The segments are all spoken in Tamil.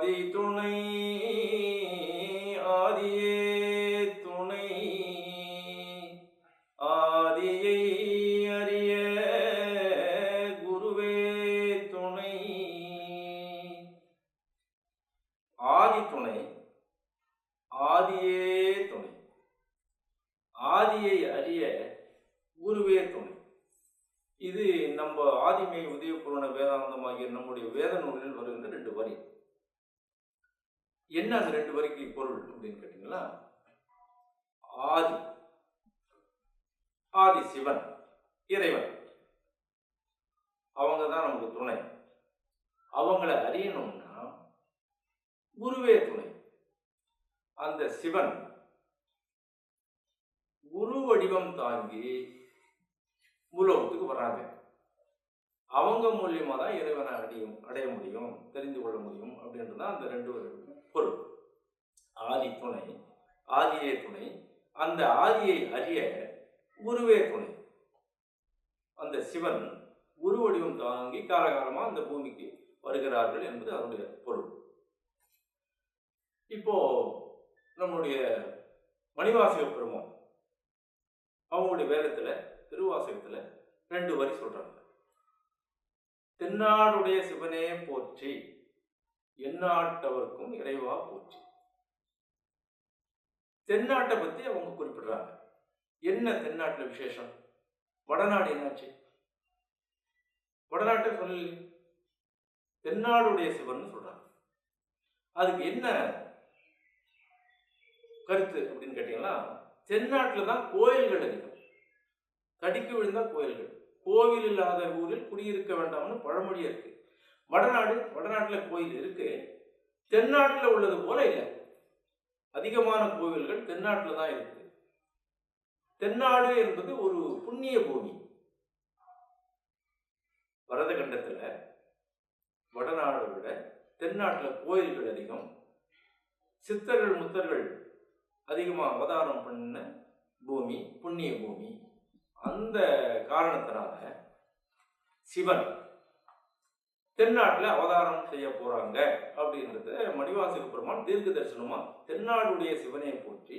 ஆதி துணை ஆதியே துணை ஆதியை அறிய குருவே துணை. ஆதி துணை ஆதியே துணை ஆதியை அறிய குருவே துணை. இது நம்ம ஆதிமை உதயபூர்ண வேதாந்தமாகிய நம்முடைய வேத நூலில் வருகின்ற 2 வரி. என்ன அந்த 2 வரிக்கு பொருள் அப்படின்னு கேட்டீங்களா? ஆதி ஆதி சிவன் இறைவன், அவங்க தான் நமக்கு துணை. அவங்கள அறியணும்னா குருவே துணை. அந்த சிவன் குரு வடிவம் தாங்கி பூலோகத்துக்கு வர்றாங்க. அவங்க மூலியமா தான் இறைவனை அடைய முடியும், தெரிந்து கொள்ள முடியும் அப்படின்றதான் அந்த 2 பொருள். ஆதி துணை ஆதியே துணை, அந்த ஆதியை அறிய குருவே துணை. அந்த சிவன் குரு வடிவம் தாங்கி காலகாலமா அந்த பூமிக்கு வருகிறார்கள் என்பது அதனுடைய பொருள். இப்போ நம்முடைய மணிவாசக பெருமான் அவங்களுடைய வேதத்துல திருவாசகத்துல 2 வரி சொல்றாங்க. தென்னாடுடைய சிவனே போற்றி, எந்நாட்டவர்க்கும் இறைவா போற்றி. தென்னாட்டை பத்தி அவங்க குறிப்பிடுறாங்க. என்ன தென்னாட்டுல விசேஷம்? வடநாடு என்னாச்சு? வடநாட்டை சொல்லி தென்னாடுடைய சிவன் சொல்றாங்க. அதுக்கு என்ன கருத்து அப்படின்னு கேட்டீங்கன்னா, தென்னாட்டுல தான் கோயில்கள் அதிகம். தடிக்கு விழுந்தா கோயில்கள். கோவில் இல்லாத ஊரில் குடியிருக்க வேண்டாம்னு பழமொழி இருக்கு. வடநாட்டுல கோயில் இருக்கு, தென்னாட்டுல உள்ளது போல இல்லை. அதிகமான கோவில்கள் தென்னாட்டுல தான் இருக்கு. தென்னாடு என்பது ஒரு புண்ணிய பூமி. பரதகண்டத்துல வடநாடை விட தென்னாட்டுல கோயில்கள் அதிகம். சித்தர்கள் முத்தர்கள் அதிகமா அவதாரம் பண்ண பூமி, புண்ணிய பூமி. அந்த காரணத்தினால சிவன் தென்னாட்டுல அவதாரம் செய்ய போறாங்க அப்படின்றத மணிவாசக பெருமான் தீர்க்க தரிசனமா தென்னாடுடைய சிவனை போற்றி,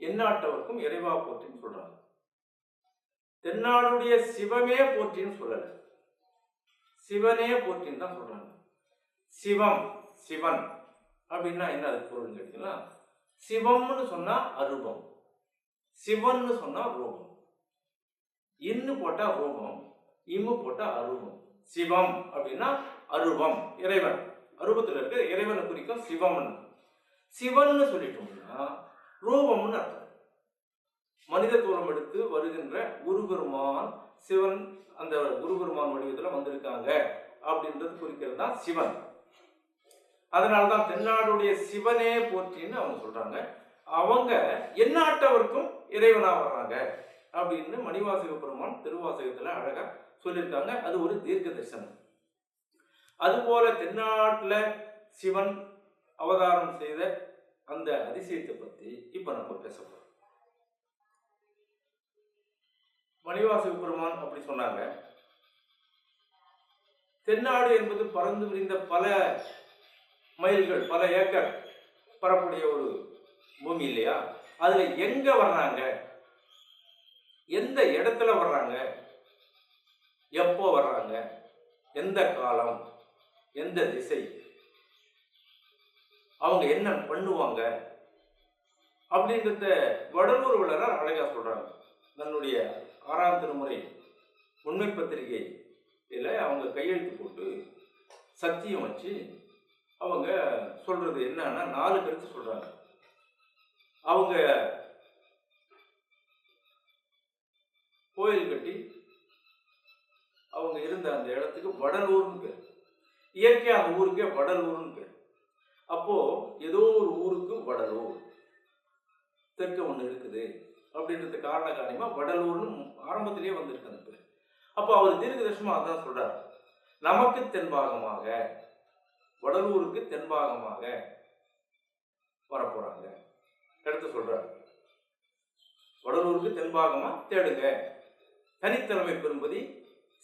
எந்நாட்டவர்க்கும் இறைவா போற்றின்னு சொல்றாங்க. தென்னாடுடைய சிவமே போற்றின்னு சொல்லல, சிவனே போற்றின்னு தான் சொல்றாங்க. சிவம் சிவன் அப்படின்னா என்ன அது பொருள்னு கேட்டீங்கன்னா, சிவம்னு சொன்னா அரூபம், சிவன்னு சொன்னா ரூபம். இன்னு போட்டா ரூபம், இம்மு போட்டா அரூபம். சிவம் அப்படின்னா அரூபம், இறைவன். அரூபத்தில் இருக்க இறைவனை குறிக்கும் சிவம்னு. சிவன்னு சொல்லிட்டோம்னா ரூபம்னு அர்த்தம். மனித தூரம் எடுத்து வருகின்ற குருபெருமான் சிவன் அந்த குருபெருமான் வடிவத்தில் வந்திருக்காங்க அப்படின்றது குறிக்கிறது தான் சிவன். அதனால்தான் தென்னாடுடைய சிவனே போற்றின்னு அவங்க சொல்றாங்க. அவங்க எந்நாட்டவர்க்கும் இறைவனா வர்றாங்க அப்படின்னு மணிவாசக பெருமான் திருவாசகத்துல அழகா சொல்லியிருக்காங்க. அது ஒரு தீர்க்க தரிசனம். அதுபோல தென்னாட்டுல சிவன் அவதாரம் செய்த அந்த அதிசயத்தை பத்தி இப்ப நம்ம பேச போறோம். மணிவாசக பெருமான் அப்படி சொன்னாங்க. தென்னாடு என்பது பறந்து விரிந்த பல மைல்கள், பல ஏக்கர் பரப்புடைய ஒரு பூமி இல்லையா? அதுல எங்க வர்றாங்க, எந்த இடத்துல வர்றாங்க, எப்போ வர்றாங்க, எந்த காலம், எந்த திசை, அவங்க என்ன பண்ணுவாங்க அப்படின்றத வடலூர் வள்ளலார் அழகா சொல்றாங்க. தன்னுடைய 6ஆம் திருமுறை உண்மை பத்திரிகையில அவங்க கையெழுத்து போட்டு சத்தியம் வச்சு அவங்க சொல்றது என்னன்னா 4 கருத்து சொல்றாங்க. அவங்க கோயில் கட்டி அவங்க இருந்த அந்த இடத்துக்கு வடலூர்னு பேர். இயற்கையா அந்த ஊருக்கே வடலூர்னு பேர். அப்போ ஏதோ ஒரு ஊருக்கு வடலூர் தெற்க ஒண்ணு இருக்குது அப்படின்றது காரண காரியமா வடலூர்னு ஆரம்பத்திலேயே வந்திருக்கு அந்த பேர். அப்போ அவர் தீர்க்க தரிசனமா அதான் சொல்றாரு. நமக்கு தென்பாகமாக, வடலூருக்கு தென்பாகமாக வரப்போறாங்க. எடுத்து சொல்றாரு, வடலூருக்கு தென்பாகமா தேடுங்க. தனித்தலைமை பெரும்பதி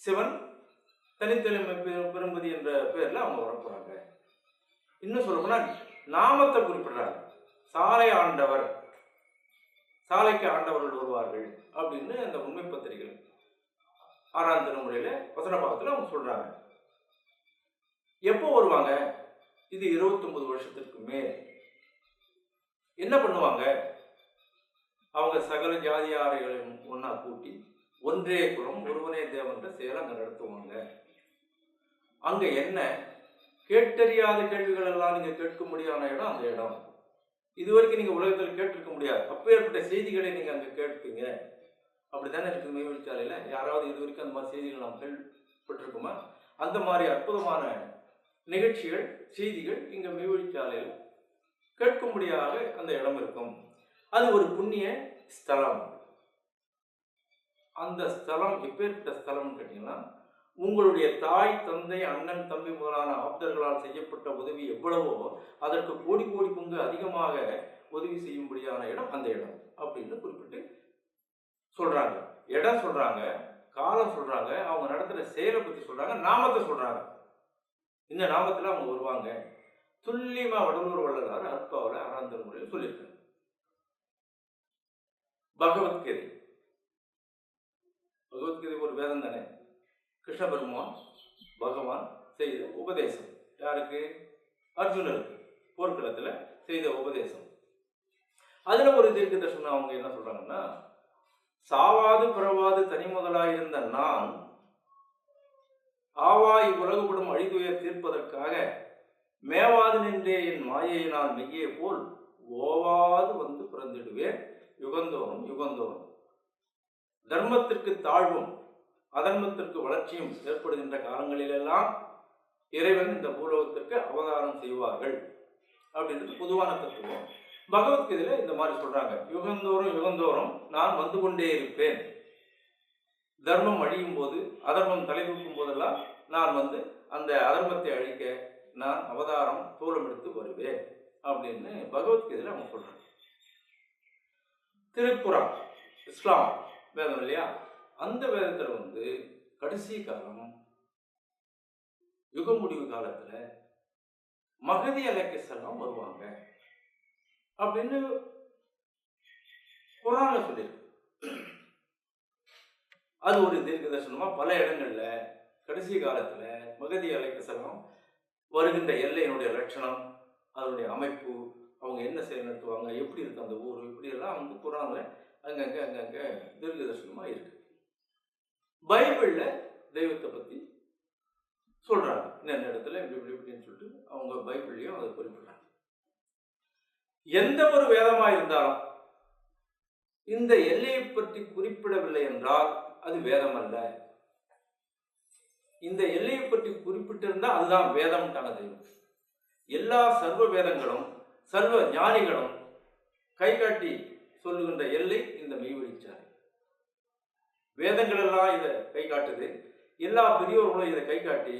சிவன், தனித்தலைமை பெரும்பதி என்ற பேர்ல அவங்க வரப்போறாங்க. இன்னும் சொல்லப்போனா நாமத்தை குறிப்பிடுறாங்க. சாலை ஆண்டவர், சாலைக்கு ஆண்டவர்கள் வருவார்கள் அப்படின்னு அந்த உண்மை பத்திரிகை 6ஆம் திருமுறையில வசன பாகத்தில் அவங்க சொல்றாங்க. எப்போ வருவாங்க? இது 29 வருஷத்திற்கு மேல். என்ன பண்ணுவாங்க? அவங்க சகல ஜாதியாரைகளையும் ஒன்னா கூட்டி ஒன்றே குலம் ஒருவனே தேவன்ற செயலை அங்க நடத்துவாங்க. அங்க என்ன கேட்டறியாத கேள்விகள் எல்லாம் நீங்க கேட்கும்படியான இடம் அந்த இடம். இதுவரைக்கும் நீங்க உலகத்தில் கேட்டிருக்க முடியாது. அப்பேற்பட்ட செய்திகளை நீங்க அங்க கேட்பீங்க. அப்படித்தானே இருக்குது மெய்வெளிச்சாலையில. யாராவது இது வரைக்கும் அந்த மாதிரி செய்திகள் நாம் கேள்விப்பட்டிருக்குமா? அந்த மாதிரி அற்புதமான நிகழ்ச்சிகள், செய்திகள் இங்க மெய்வெளிச்சாலையில் கேட்கும்படியாக அந்த இடம் இருக்கும். அது ஒரு புண்ணிய ஸ்தலம். அந்த ஸ்தலம் எப்பேற்பட்ட ஸ்தலம் கேட்டீங்கன்னா, உங்களுடைய தாய், தந்தை, அண்ணன், தம்பி முதலான ஆப்தர்களால் செய்யப்பட்ட உதவி எவ்வளவோ அதற்கு கோடி கோடி பங்கு அதிகமாக உதவி செய்யும்படியான இடம் அந்த இடம் அப்படின்னு குறிப்பிட்டு சொல்றாங்க. இடம் சொல்றாங்க, காலம் சொல்றாங்க, அவங்க நடத்துற செயலை பத்தி சொல்றாங்க, நாமத்தை சொல்றாங்க. இந்த நாமத்துல அவங்க வருவாங்க. துல்லியமா வடலூர் வள்ளலார் அற்பாவில் 6ஆம் திருமுறையில் சொல்லியிருக்காங்க. பகவத்கீதை, பகவத்கீதை ஒரு வேதம் தானே. கிருஷ்ண பெருமான் பகவான் செய்த உபதேசம் யாருக்கு? அர்ஜுனருக்கு போர்க்களத்தில் செய்த உபதேசம். அதுல ஒரு தீர்க்க தரிசனம் அவங்க என்ன சொல்றாங்கன்னா, சாவாது பிறவாது தனி முதலாயிருந்த நான் ஆவாய் உலகுபடும் அழிதுயர் தீர்ப்பதற்காக மேவாது நின்றே என் மாயையினால் மெய்யே போல் ஓவாது வந்து பிறந்திடுவேன் யுகந்தோறும் யுகந்தோறும். தர்மத்திற்கு தாழ்வும் அதர்மத்திற்கு வளர்ச்சியும் ஏற்படுகின்ற காலங்களிலெல்லாம் இறைவன் இந்த பூலோகத்திற்கு அவதாரம் செய்வார்கள் அப்படின்றது பொதுவான தத்துவம். பகவத்கீதையில இந்த மாதிரி சொல்றாங்க, யுகந்தோறும் யுகந்தோறும் நான் வந்து கொண்டே இருப்பேன். தர்மம் அழியும் போது, அதர்மம் தலை தூக்கும் போதெல்லாம் நான் வந்து அந்த அதர்மத்தை அழிக்க நான் அவதாரம் தோலம் எடுத்து வருவேன் அப்படின்னு பகவத்கீதையில அவங்க சொல்றாங்க. திருக்குரான் இஸ்லாம் வேதம் இல்லையா, அந்த வேதத்துல வந்து கடைசி காலம் யுக முடிவு காலத்துல மகதி அலைஹிஸ்ஸலாம் வருவாங்க அப்படின்னு குர்ஆன்ல சொல்லியிருக்கு. அது ஒரு தீர்க்க தரிசனமா பல இடங்கள்ல கடைசி காலத்துல மகதி அலைஹிஸ்ஸலாம் வருகின்ற எல்லையினுடைய லட்சணம், அதனுடைய அமைப்பு, அவங்க என்ன செயல் நடத்துவாங்க, எப்படி இருக்கு அந்த ஊர், இப்படி எல்லாம் வந்து குர்ஆன்ல அங்கங்க தீர்க்க தரிசனமா இருக்கு. பைபிள்ல தெய்வத்தை பத்தி சொல்றாங்க, இந்த இடத்துல இப்படி இப்படின்னு சொல்லிட்டு அவங்க பைபிள்லயும் அதை குறிப்பிடுறாங்க. எந்த ஒரு வேதமா இருந்தாலும் இந்த எல்லையை பற்றி குறிப்பிடவில்லை என்றால் அது வேதம் அல்ல. இந்த எல்லையை பற்றி குறிப்பிட்டிருந்தா அதுதான் வேதம்கான தெய்வம். எல்லா சர்வ வேதங்களும் சர்வ ஞானிகளும் கை காட்டி சொல்லுகின்ற எல்லை இந்த மெய்வெளிச்சாலை. வேதங்கள் எல்லாம் இதை கை காட்டுது, எல்லா பெரியோர்களும் இதை கை காட்டி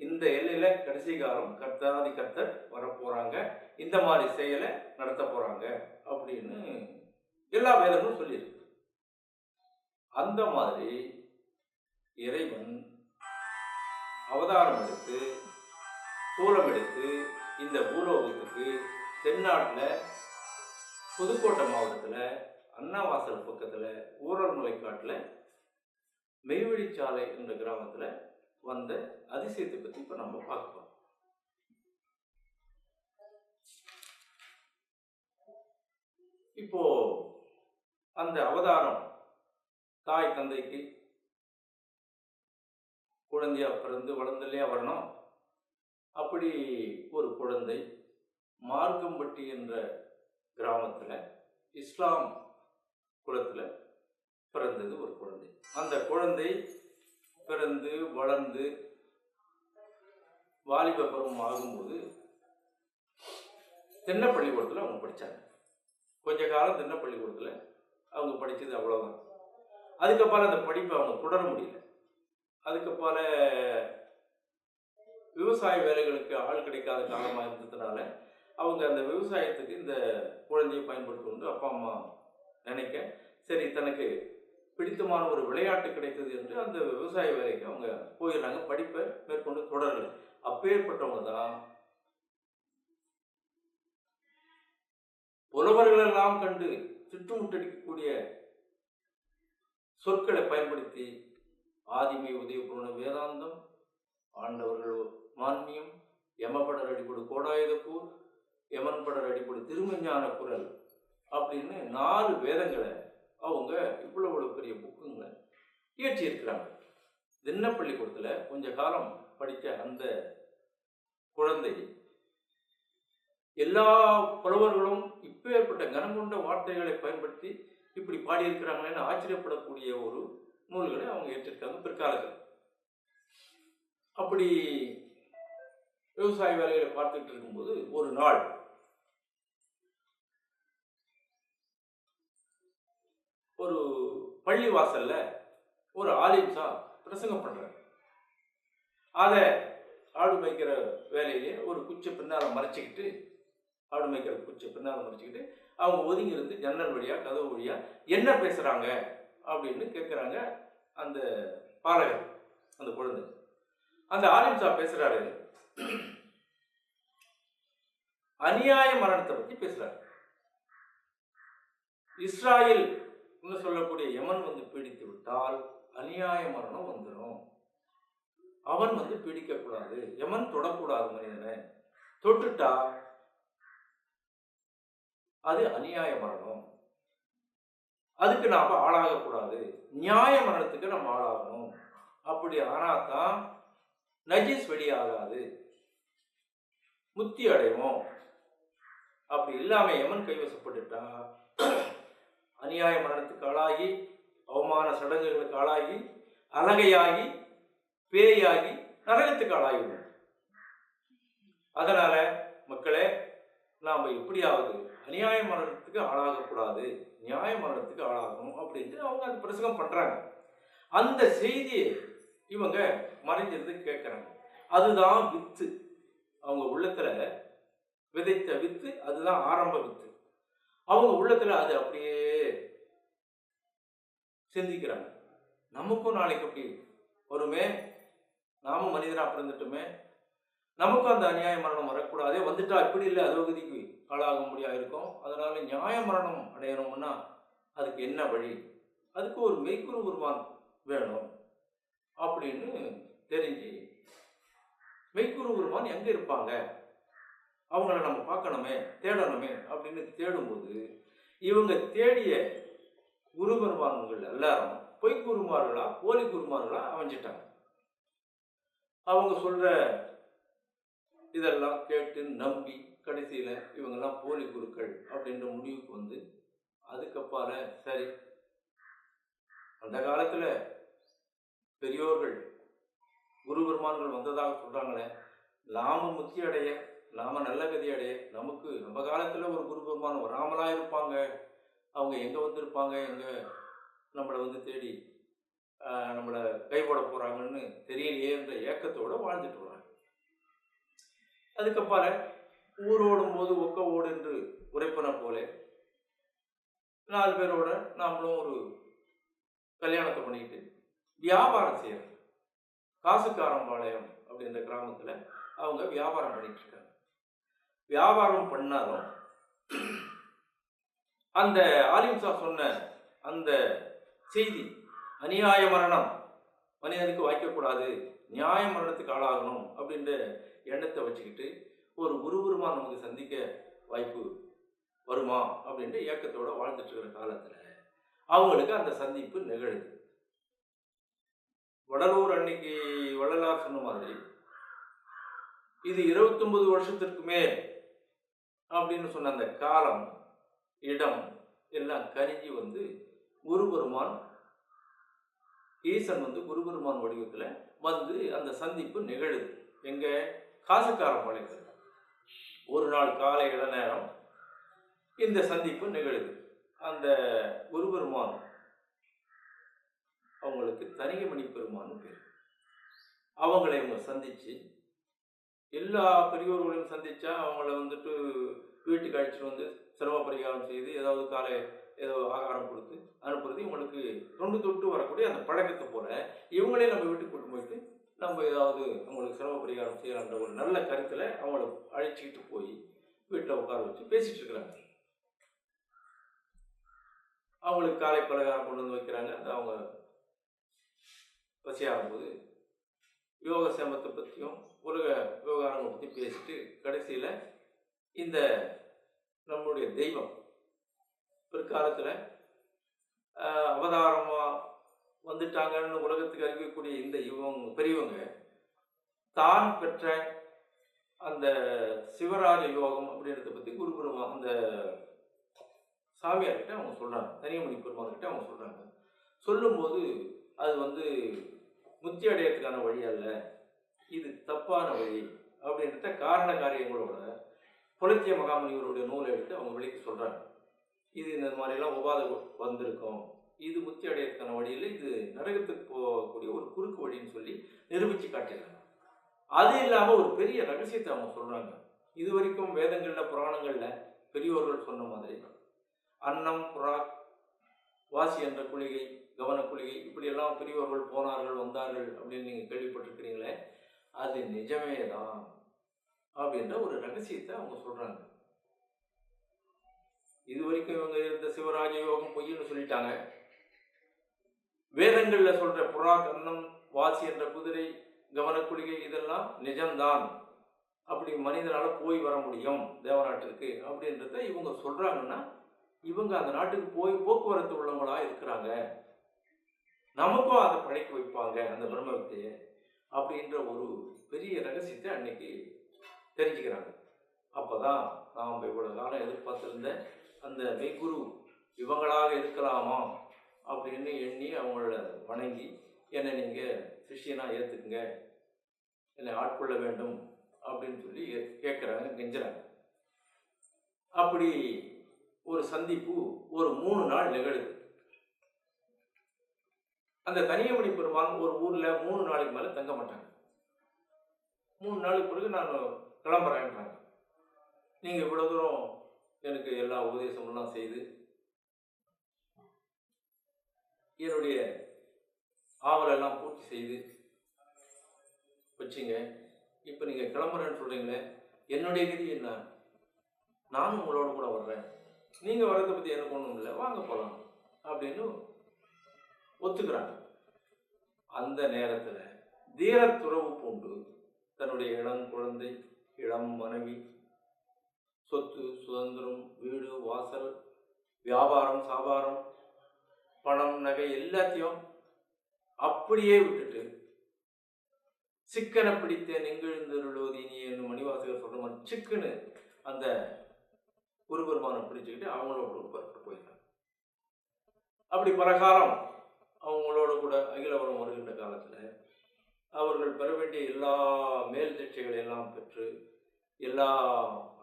இந்த எல்லையில கடைசி காலம் கர்த்தாதி கர்த்தர் வரப்போறாங்க, இந்த மாதிரி செயலை நடத்த போறாங்க அப்படின்னு எல்லா வேதங்களும் சொல்லியிருக்கு. அந்த மாதிரி இறைவன் அவதாரம் எடுத்து தூலம் எடுத்து இந்த பூலோகத்துக்கு தென்னாட்டில் புதுக்கோட்டை மாவட்டத்தில் அண்ணாவாசல் பக்கத்தில் ஊரல் முலைக்காட்டில் மெய்வெளிச்சாலை என்ற கிராமத்தில் வந்த அதிசயத்தை பற்றி இப்போ நம்ம பார்க்கலாம். இப்போ அந்த அவதாரம் தாய் தந்தைக்கு குழந்தையா பிறந்து வளர்ந்தலையா வரணும். அப்படி ஒரு குழந்தை மார்க்கம்பட்டி என்ற கிராமத்தில் இஸ்லாம் குலத்தில் பிறந்தது ஒரு குழந்தை. அந்த குழந்தை பிறந்து வளர்ந்து வாலிப பருவம் ஆகும்போது தென்னப்பள்ளிக்கூடத்தில் அவங்க படித்தாங்க. கொஞ்ச காலம் தென்னப்பள்ளிக்கூடத்தில் அவங்க படித்தது அவ்வளோதான். அதுக்கப்புறம் அந்த படிப்பை அவங்க தொடர முடியல. அதுக்கப்புறம் விவசாய வேலைகளுக்கு ஆள் கிடைக்காத காலமாக இருந்ததுனால அவங்க அந்த விவசாயத்துக்கு இந்த குழந்தையை பயன்படுத்துவது அப்பா அம்மா நினைக்க, சரி தனக்கு பிடித்தமான ஒரு விளையாட்டு கிடைத்தது என்று அந்த விவசாய வேலைக்கு அவங்க போயிடுறாங்க. படிப்பை மேற்கொண்டு தொடரலை. அப்பேற்பட்டவங்க தான் புலவர்களெல்லாம் கண்டு திட்டுமுட்டடிக்கக்கூடிய சொற்களை பயன்படுத்தி ஆதிமை உதயபூர்ண வேதாந்தம், ஆண்டவர்கள் மான்மியம், யமபடர் அடிப்படு கோடாயுதப்பூர், யமன் படர் அடிப்படு திருமஞான குரல் அப்படின்னு 4 வேதங்களை அவங்க இவ்வளவு பெரிய புக்குங்களை இயற்றியிருக்கிறாங்க. திண்ணப்பள்ளிக்கூடத்தில் கொஞ்ச காலம் படித்த அந்த குழந்தை எல்லா புலவர்களும் இப்பேற்பட்ட கனம் கொண்ட வார்த்தைகளை பயன்படுத்தி இப்படி பாடியிருக்கிறாங்களேன்னு ஆச்சரியப்படக்கூடிய ஒரு நூல்களை அவங்க ஏற்றிருக்காங்க பிற்காலத்தில். அப்படி விவசாய வேலைகளை பார்த்துட்டு இருக்கும்போது ஒரு நாள் ஒரு பள்ளி வாசல்ல ஒரு ஆலிம்சா பிரசங்கம் பண்றாரு. அதை ஆடு மேய்க்கிற வேலையிலே ஒரு குச்சை பின்னால மறைச்சிக்கிட்டு, ஆடு மேய்க்கிற குச்சை பின்னால மறைச்சிக்கிட்டு அவங்க ஒதுங்கி இருந்து ஜன்னல் வழியா கதவு வழியா என்ன பேசுறாங்க அப்படின்னு கேட்குறாங்க அந்த பாலகர், அந்த குழந்தை. அந்த ஆலிம்சா பேசுறாரு, அநியாய மரணத்தை பற்றி பேசுறாரு. இஸ்ராயேல் சொல்லக்கூடிய யமன் வந்து பீடித்து விட்டால் அநியாய மரணம் வந்துடும். அவன் வந்து பீடிக்க கூடாது, யமன் தொடக்கூடாது, மனிதனை தொட்டுட்டா அது அநியாய மரணம், அதுக்கு நாம ஆளாகக்கூடாது, நியாய மரணத்துக்கு நம்ம ஆளாகணும். அப்படி ஆனாதான் நஜீஸ் வெளியாகாது, முக்தி அடைவோம். அப்படி இல்லாம யமன் கைவசப்பட்டுட்டா அநியாய மரணத்துக்கு ஆளாகி, அவமான சடங்குகளுக்கு ஆளாகி, அலகையாகி, பேயாகி, நரகத்துக்கு ஆளாகிவிடும். அதனால மக்களே, நாம எப்படியாவது அநியாய மரணத்துக்கு ஆளாகக்கூடாது, நியாய மரணத்துக்கு ஆளாகணும் அப்படின்ட்டு அவங்க அந்த பிரசங்கம் பண்றாங்க. அந்த செய்தியை இவங்க மறைஞ்சிருந்து கேட்கறாங்க. அதுதான் வித்து, அவங்க உள்ளத்துல விதைத்த வித்து, அதுதான் ஆரம்ப வித்து. அவங்க உள்ளத்துல அது அப்படியே சிந்திக்கிறாங்க. நமக்கும் நாளைக்கு அப்படி வருமே, நாமும் மனிதனா பிறந்துட்டுமே, நமக்கும் அந்த அநியாய மரணம் வரக்கூடாதே, வந்துட்டா இப்படி இல்லை அதோகதிக்கு ஆளாக முடியாது இருக்கும். அதனால நியாய மரணம் அடையணும்னா அதுக்கு என்ன வழி, அதுக்கு ஒரு மெய்க்குரு உருவான் வேணும் அப்படின்னு தெரிஞ்சு, மெய்க்குரு உருவான் எங்க இருப்பாங்க, அவங்கள நம்ம பார்க்கணுமே, தேடணுமே அப்படின்னு தேடும்போது இவங்க தேடிய குரு பெருமான்கள் எல்லாரும் பொய் குருமார்களா போலி குருமார்களா அமைஞ்சிட்டாங்க. அவங்க சொல்ற இதெல்லாம் கேட்டு நம்பி கடைசியில இவங்கெல்லாம் போலி குருக்கள் அப்படின்ற முடிவுக்கு வந்து, அதுக்கப்பால சரி, அந்த காலத்துல பெரியோர்கள் குரு பெருமான்கள் வந்ததாக சொல்றாங்களே, நாம முக்தி அடைய, நாம நல்ல கதி அடைய, நமக்கு நம்ம காலத்துல ஒரு குரு பெருமான் வராமலா இருப்பாங்க, அவங்க எங்க வந்திருப்பாங்க, எங்க நம்மளை வந்து தேடி நம்மளை கைப்பட போறாங்கன்னு தெரியலையே என்ற ஏக்கத்தோட வாழ்ந்துட்டு வராங்க. அதுக்கப்பால ஊரோடும் போது ஒக்க ஓடு என்று உரைப்பன போல 4 பேரோட நாமளும் ஒரு கல்யாணத்தை பண்ணிக்கிட்டு வியாபாரம் செய்யறாங்க. காசுக்காரம்பாளையம் அப்படின்ற கிராமத்துல அவங்க வியாபாரம் பண்ணிட்டு இருக்காங்க. வியாபாரம் பண்ணாலும் அந்த ஆலிம்சா சொன்ன அந்த செய்தி, அநியாய மரணம் மனிதனுக்கு வாய்க்கக்கூடாது, நியாய மரணத்துக்கு ஆளாகணும் அப்படின்ற எண்ணத்தை வச்சுக்கிட்டு ஒரு குருபெருமா நமக்கு சந்திக்க வாய்ப்பு வருமா அப்படின்ற ஏக்கத்தோட வாழ்ந்துட்டு இருக்கிற காலத்துல அவங்களுக்கு அந்த சந்திப்பு நிகழுது. வடலூர் அன்னைக்கு வள்ளலார் சொன்ன மாதிரி இது 29 வருஷத்திற்கு மேல் அப்படின்னு சொன்ன அந்த காலம், இடம் எல்லாம் கருங்கி வந்து குருபெருமான், ஈசன் வந்து குருபெருமான் வடிவத்துல வந்து அந்த சந்திப்பு நிகழுது. எங்க காசுக்காரம்பாளையத்தில் ஒரு நாள் காலை இளநேரம் இந்த சந்திப்பு நிகழுது. அந்த குருபெருமான் அவங்களுக்கு தனிகமணி பெருமான்னு பேர். அவங்களை இவங்க சந்திச்சு, எல்லா பெரியோர்களையும் சந்திச்சா அவங்கள வந்துட்டு வீட்டுக்கு அழைச்சிட்டு வந்து சிரம பரிகாரம் செய்து ஏதாவது காலை ஏதோ ஆகாரம் கொடுத்து அனுப்புறது இவங்களுக்கு தொண்டு தொட்டு வரக்கூடிய அந்த பழக்கத்தை போல இவங்களே நம்ம வீட்டுக்கு கூட்டு போயிட்டு நம்ம ஏதாவது அவங்களுக்கு சிரம பரிகாரம் செய்யலான்ற ஒரு நல்ல கருத்துல அவங்கள அழைச்சிக்கிட்டு போய் வீட்டில் உட்கார வச்சு பேசிட்டு இருக்கிறாங்க. அவங்களுக்கு காலை பலகாரம் கொண்டு வந்து வைக்கிறாங்க. அது அவங்க பசியாகும்போது யோக சேமத்தை பற்றியும் உலக விவகாரங்களை பற்றி பேசிட்டு கடைசியில் இந்த நம்முடைய தெய்வம் பிற்காலத்தில் அவதாரமாக வந்துட்டாங்கன்னு உலகத்துக்கு அறிவிக்கக்கூடிய இந்த பெரியவங்க தான் பெற்ற அந்த சிவராஜ யோகம் அப்படின்றத பற்றி குருபெருமா அந்த சாமியார்கிட்ட அவங்க சொல்கிறாங்க, தனியமணி பெருமாள்கிட்ட அவங்க சொல்கிறாங்க. சொல்லும்போது அது முத்தி அடையறதுக்கான வழி அல்ல, இது தப்பான வழி அப்படின்றத காரண காரியங்களோட புலத்திய மகாமுனிவருடைய நூலை எடுத்து அவங்க வெளிக்கு சொல்கிறாங்க. இது இந்த மாதிரிலாம் உபாதை வந்திருக்கும், இது முத்தி அடையறதுக்கான வழியில், இது நரகத்துக்கு போகக்கூடிய ஒரு குறுக்கு வழின்னு சொல்லி நிரூபித்து காட்டிடுறாங்க. அது இல்லாமல் ஒரு பெரிய ரகசியத்தை அவங்க சொல்கிறாங்க. இது வரைக்கும் வேதங்களில் புராணங்களில் பெரியோர்கள் சொன்ன மாதிரி அன்னம் புறாக் வாசி என்ற குளிகை கவன குளிகை இப்படியெல்லாம் பெரியவர்கள் போனார்கள் வந்தார்கள் அப்படின்னு நீங்கள் கேள்விப்பட்டிருக்கிறீங்களே, அது நிஜமே தான் அப்படின்ற ஒரு ரகசியத்தை அவங்க சொல்கிறாங்க. இது வரைக்கும் இவங்க இருந்த சிவராஜ யோகம் பொய்ன்னு சொல்லிட்டாங்க. வேதங்களில் சொல்கிற புறாக் அன்னம் வாசி என்ற குதிரை கவனக்குளிகை இதெல்லாம் நிஜம்தான், அப்படி மனிதனால் போய் வர முடியும் தேவநாட்டிற்கு அப்படின்றத இவங்க சொல்கிறாங்கன்னா இவங்க அந்த நாட்டுக்கு போய் போக்குவரத்து உள்ளவங்களாக இருக்கிறாங்க, நமக்கும் அதை படைக்க வைப்பாங்க அந்த பிரம்ம வித்தையை அப்படின்ற ஒரு பெரிய ரகசியத்தை அன்னைக்கு தெரிஞ்சுக்கிறாங்க. அப்போ தான் நாம் இவ்வளோ காலம் எதிர்பார்த்திருந்த அந்த மெய்குரு இவங்களாக இருக்கலாமா அப்படின்னு எண்ணி அவங்கள வணங்கி என்னை நீங்கள் சிஷியனாக ஏற்றுக்குங்க, என்னை ஆட்கொள்ள வேண்டும் அப்படின்னு சொல்லி கேட்குறாங்க, கெஞ்சுறாங்க. அப்படி ஒரு சந்திப்பு ஒரு 3 நாள் நிகழுது. அந்த தனியமணி பெருமான் ஒரு ஊரில் 3 நாளைக்கு மேலே தங்க மாட்டாங்க. 3 நாளுக்கு பிறகு நான் கிளம்புறேன்றாங்க. நீங்கள் இவ்வளோ தூரம் எனக்கு எல்லா உபதேசமெல்லாம் செய்து என்னுடைய ஆவலெல்லாம் பூர்த்தி செய்து வச்சிங்க, இப்போ நீங்கள் கிளம்புறேன்னு சொல்கிறீங்களே, என்னுடைய கதி என்ன? நானும் உங்களோட கூட வர்றேன், நீங்கள் வர்றதை பற்றி எனக்கு ஒன்றும் இல்லை, வாங்க போகலாம் அப்படின்னு ஒத்துக்கிறாங்க. அந்த நேரத்தில் தீரத்துறவு பூண்டு தன்னுடைய இளம் குழந்தை, இளம் மனைவி, சொத்து சுதந்திரம், வீடு வாசல், வியாபாரம் சாபாரம், பணம் நகை எல்லாத்தையும் அப்படியே விட்டுட்டு சிக்கனை பிடித்தேன் எங்கெழுந்தருளோதி நீ என்னும் மணிவாசகர் சொல்ற மாதிரி சிக்கனு அந்த குருபெருமானை பிடிச்சுக்கிட்டு அவங்களோட புறப்பட்டு போயிட்டாங்க. அப்படி பலகாலம் அவங்களோட கூட அகிலவரம் வருகின்ற காலத்தில் அவர்கள் பெற வேண்டிய எல்லா மேல் தீட்சைகளை எல்லாம் பெற்று எல்லா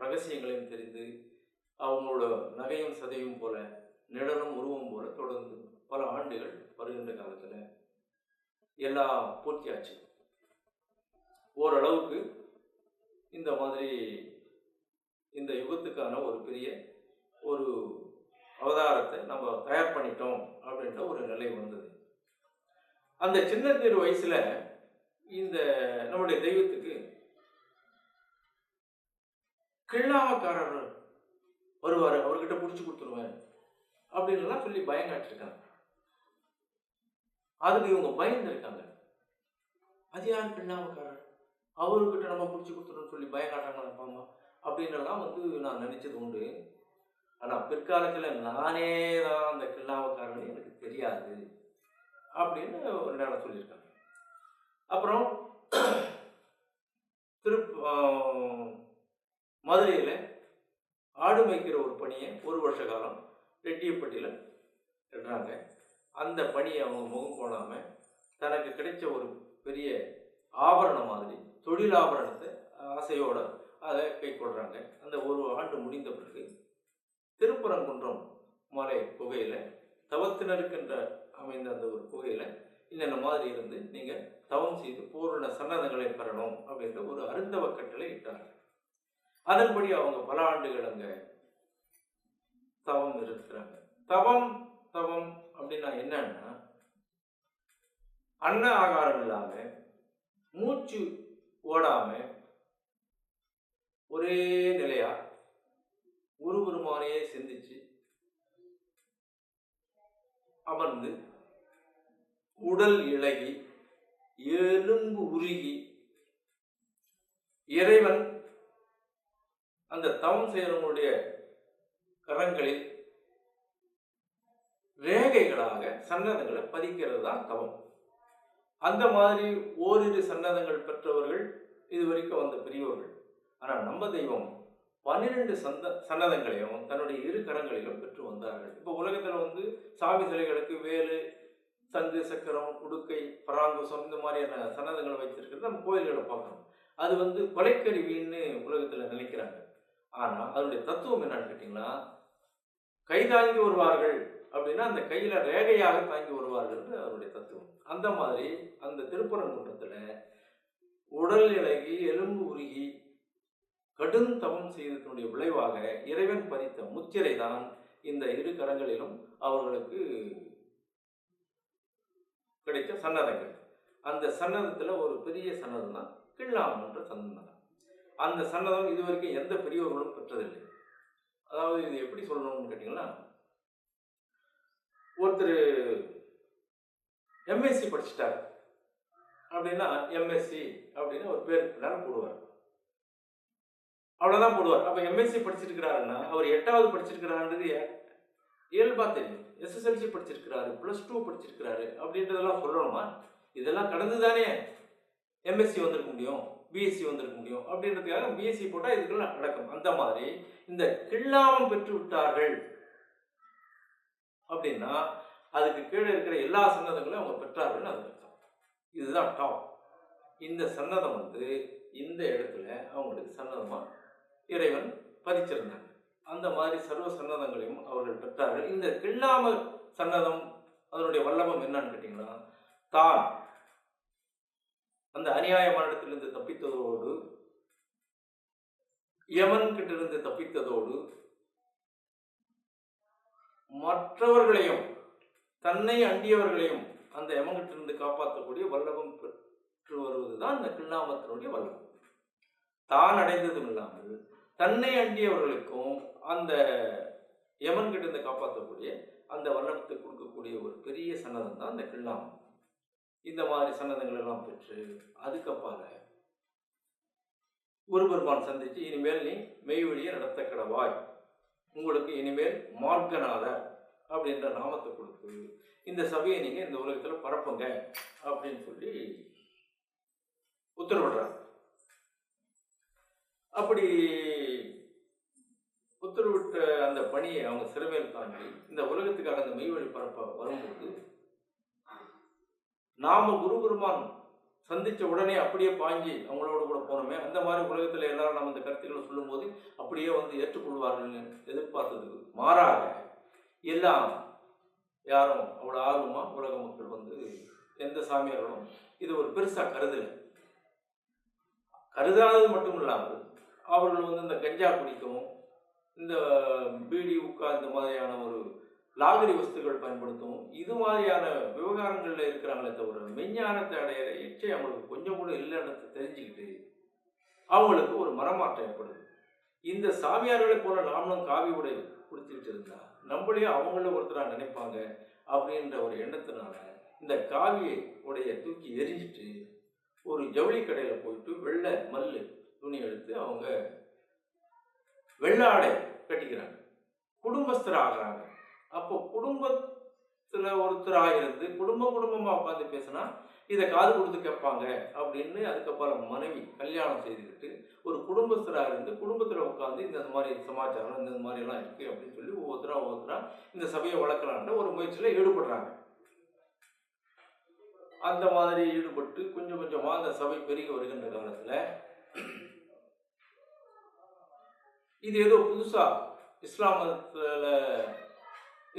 ரகசியங்களையும் தெரிந்து அவங்களோட நகையும் சதையும் போல நிழலும் உருவம் போல தொடர்ந்து பல ஆண்டுகள் வருகின்ற காலத்தில் எல்லாம் பூர்த்தியாச்சு. ஓரளவுக்கு இந்த மாதிரி இந்த யுகத்துக்கான ஒரு பெரிய ஒரு அவதாரத்தை நம்ம தயார் பண்ணிட்டோம் அப்படின்ற ஒரு நிலை வந்தது. அந்த சின்ன வயசுல இந்த நம்முடைய தெய்வத்துக்கு கிழாமக்காரர் வருவார், அவர்கிட்ட பிடிச்சி கொடுத்துருவேன் அப்படின்லாம் சொல்லி பயம் காட்டிருக்காங்க. அதுக்கு இவங்க பயந்துருக்காங்க. அது யார் கிழாமக்காரர், அவர்கிட்ட நம்ம பிடிச்சி கொடுத்துருன்னு சொல்லி பயம் காட்டாங்க அப்படின்னலாம் நான் நினைச்சது உண்டு. ஆனால் பிற்காலத்தில் நானே தான் அந்த கிழாமக்காரன் எனக்கு தெரியாது அப்படின்னு ஒரு நேரம் சொல்லியிருக்காங்க. அப்புறம் மதுரையில் ஆடு மேய்க்கிற ஒரு பணியை 1 வருஷ காலம் ரெட்டியப்பட்டியில் எடுறாங்க. அந்த பணியை அவங்க முகம் போடாமல் தனக்கு கிடைச்ச ஒரு பெரிய ஆபரணம் மாதிரி தொழில் ஆபரணத்தை ஆசையோட அதை கை கொள்றாங்க. அந்த 1 ஆண்டு முடிந்த பிறகு திருப்பரங்குன்றம் மலை குகையில் தவத்தினருக்கென்ற அமைந்த அந்த ஒரு குகையில் இன்னென்ன மாதிரி இருந்து நீங்கள் தவம் செய்து பூரண சன்னதங்களை பெறணும் அப்படின்ற ஒரு அருந்தவ கட்டளை இட்டாங்க. அதன்படி அவங்க பல ஆண்டுகள் அங்கே தவம் இருக்கிறாங்க. தவம் தவம் அப்படின்னா என்னன்னா, அன்ன ஆகாரம் இல்லாம மூச்சு ஓடாம ஒரே நிலையா ஒரு பெருமானையே சிந்திச்சு அமர்ந்து உடல் இளகி எலும்பு உருகி இறைவன் அந்த தவம் செய்கிறவங்களுடைய கரங்களில் ரேகைகளாக சன்னதங்களை பதிக்கிறது தான் தவம். அந்த மாதிரி ஓரிரு சன்னதங்கள் பெற்றவர்கள் இதுவரைக்கும் வந்த பெரியவர்கள். ஆனால் நம்ம தெய்வம் 12 சன்னதங்களையும் தன்னுடைய இரு கரங்களிலும் பெற்று வந்தார்கள். இப்போ உலகத்தில் சாமி சிலைகளுக்கு வேலு, சங்கு, சக்கரம், உடுக்கை, பராங்குசம் இந்த மாதிரியான சன்னதங்களை வைத்திருக்கிறது நம்ம கோயில்களை பார்க்கணும். அது கொலைக்கருவின்னு உலகத்தில் நினைக்கிறாங்க. ஆனால் அதனுடைய தத்துவம் என்னன்னு கேட்டிங்கன்னா, கை தாங்கி வருவார்கள் அப்படின்னா அந்த கையில் ரேகையாக தாங்கி வருவார்கள் அதனுடைய தத்துவம். அந்த மாதிரி அந்த திருப்பரங்குன்றத்தில் உடல் இளகி எலும்பு உருகி கடும் தவம் செய்ததனுடைய விளைவாக இறைவன் பதித்த முத்திரை தான் இந்த இரு கரங்களிலும் அவர்களுக்கு கிடைத்த சன்னதங்கள். அந்த சன்னதத்தில் ஒரு பெரிய சன்னதம் தான் கிள்ளாமம் என்ற சன்னதம். அந்த சன்னதம் இதுவரைக்கும் எந்த பெரியவர்களும் பெற்றதில்லை. அதாவது இது எப்படி சொல்லணும்னு கேட்டீங்கன்னா, ஒருத்தர் எம்எஸ்சி படிச்சுட்டார் அப்படின்னா எம்எஸ்சி அப்படின்னு ஒரு பேர் போடுவார், அவ்வளோதான் போடுவார். அப்போ எம்எஸ்சி படிச்சிருக்கிறாருன்னா அவர் 8வது படிச்சிருக்கிறாருன்றது இயல்பா தெரியும். எஸ்எஸ்எல்சி படிச்சிருக்கிறாரு, +2 படிச்சிருக்கிறாரு அப்படின்றதெல்லாம் சொல்லணுமா? இதெல்லாம் கடந்து தானே எம்எஸ்சி வந்திருக்க முடியும், பிஎஸ்சி வந்திருக்க முடியும். அப்படின்றதுக்காக பிஎஸ்சி போட்டால் இதுக்கெல்லாம் நடக்கும். அந்த மாதிரி இந்த கிள்ளாமம் பெற்று விட்டார்கள் அப்படின்னா அதுக்கு கீழே இருக்கிற எல்லா சன்னதங்களையும் அவங்க பெற்றார்கள் அது அர்த்தம். இதுதான் டாப். இந்த சன்னதம் இந்த இடத்துல அவங்களுக்கு சன்னதமாக இறைவன் பதிச்சிருந்தாங்க. அந்த மாதிரி சர்வ சன்னதங்களையும் அவர்கள் பெற்றார்கள். இந்த கிள்ளாம சன்னதம் அதனுடைய வல்லபம் என்னன்னு கேட்டீங்கன்னா, தான் அந்த அநியாயமான இடத்திலிருந்து தப்பித்ததோடு, யமன் கிட்டிருந்து தப்பித்ததோடு, மற்றவர்களையும் தன்னை அண்டியவர்களையும் அந்த யமன்கிட்டிருந்து காப்பாற்றக்கூடிய வல்லபம் பெற்று வருவதுதான் இந்த கிள்ளாமத்தினுடைய வல்லபம். தான் அடைந்ததும் இல்லாமல் தன்னை அண்டியவர்களுக்கும் அந்த யமன் கிட்ட இருந்து காப்பாற்றக்கூடிய அந்த வல்லபத்தை கொடுக்கக்கூடிய ஒரு பெரிய சன்னதம் தான் இந்த கிள்ளாமம். இந்த மாதிரி சன்னதங்கள் எல்லாம் பெற்று அதுக்கப்பால ஒரு பெருமான் சந்திச்சு, இனிமேல் நீ மெய்வழியை நடத்த கடவாய், உங்களுக்கு இனிமேல் மார்க்கநாதர் அப்படின்ற நாமத்தை கொடுத்து இந்த சபையை நீங்க இந்த உலகத்துல பரப்புங்க அப்படின்னு சொல்லி உத்தரவிடுறாங்க. அப்படி உத்தரவிட்ட அந்த பணியை அவங்க சிறமேல் தாண்டி இந்த உலகத்துக்காக அந்த மெய்வழி பரப்ப வரும்போது, நாம குரு பெருமான் சந்திச்ச உடனே அப்படியே பாஞ்சி அவங்களோட கூட போனோமே, அந்த மாதிரி உலகத்துல எல்லாரும் நம்ம இந்த கருத்துக்களை சொல்லும் போது அப்படியே ஏற்றுக்கொள்வார்கள்னு எதிர்பார்த்ததுக்கு மாறாக எல்லாம் யாரும் அவ்வளோ ஆர்வமா உலக மக்கள் எந்த சாமியார்களும் இது ஒரு பெருசா கருதாதது மட்டும் இல்லாமல் அவர்கள் இந்த கஞ்சா குடிக்கவும், இந்த பீடி உக்கா இந்த மாதிரியான ஒரு லாகரி வஸ்துகள் பயன்படுத்தவும், இது மாதிரியான விவகாரங்களில் இருக்கிறாங்களே தவிர மெஞ்ஞானத்தை அடையிற இச்சை அவங்களுக்கு கொஞ்சம் கூட இல்லைன்னு தெரிஞ்சுக்கிட்டு அவங்களுக்கு ஒரு மனமாற்றம் ஏற்படுது. இந்த சாமியார்களை போல நாமளும் காவி உடை குடிச்சுட்டு இருந்தா நம்மளே அவங்கள ஒருத்தராக நினைப்பாங்க அப்படின்ற ஒரு எண்ணத்தினால இந்த காவியை உடைய தூக்கி எரிஞ்சிட்டு ஒரு ஜவுளி கடையில் போயிட்டு வெள்ளை மல்லு துணி எடுத்து அவங்க வெள்ளை ஆடை கட்டிக்கிறாங்க, குடும்பஸ்தராகிறாங்க. அப்போ குடும்பத்தில் ஒருத்தராக இருந்து குடும்பமாக உட்காந்து பேசினா இதை காது கொடுத்து கேட்பாங்க அப்படின்னு அதுக்கப்புறம் மனைவி கல்யாணம் செய்துக்கிட்டு ஒரு குடும்பஸ்தராக இருந்து குடும்பத்தில் உட்காந்து இந்த மாதிரி சமாச்சாரம் இந்த மாதிரிலாம் இருக்குது அப்படின்னு சொல்லி ஒவ்வொருத்தரா இந்த சபையை வளர்க்கலான்ற ஒரு முயற்சியில் ஈடுபடுறாங்க. அந்த மாதிரி ஈடுபட்டு கொஞ்சம் கொஞ்சமாக அந்த சபை பெருகி வருகின்ற காலத்தில் இது ஏதோ புதுசாக இஸ்லாமத்தில்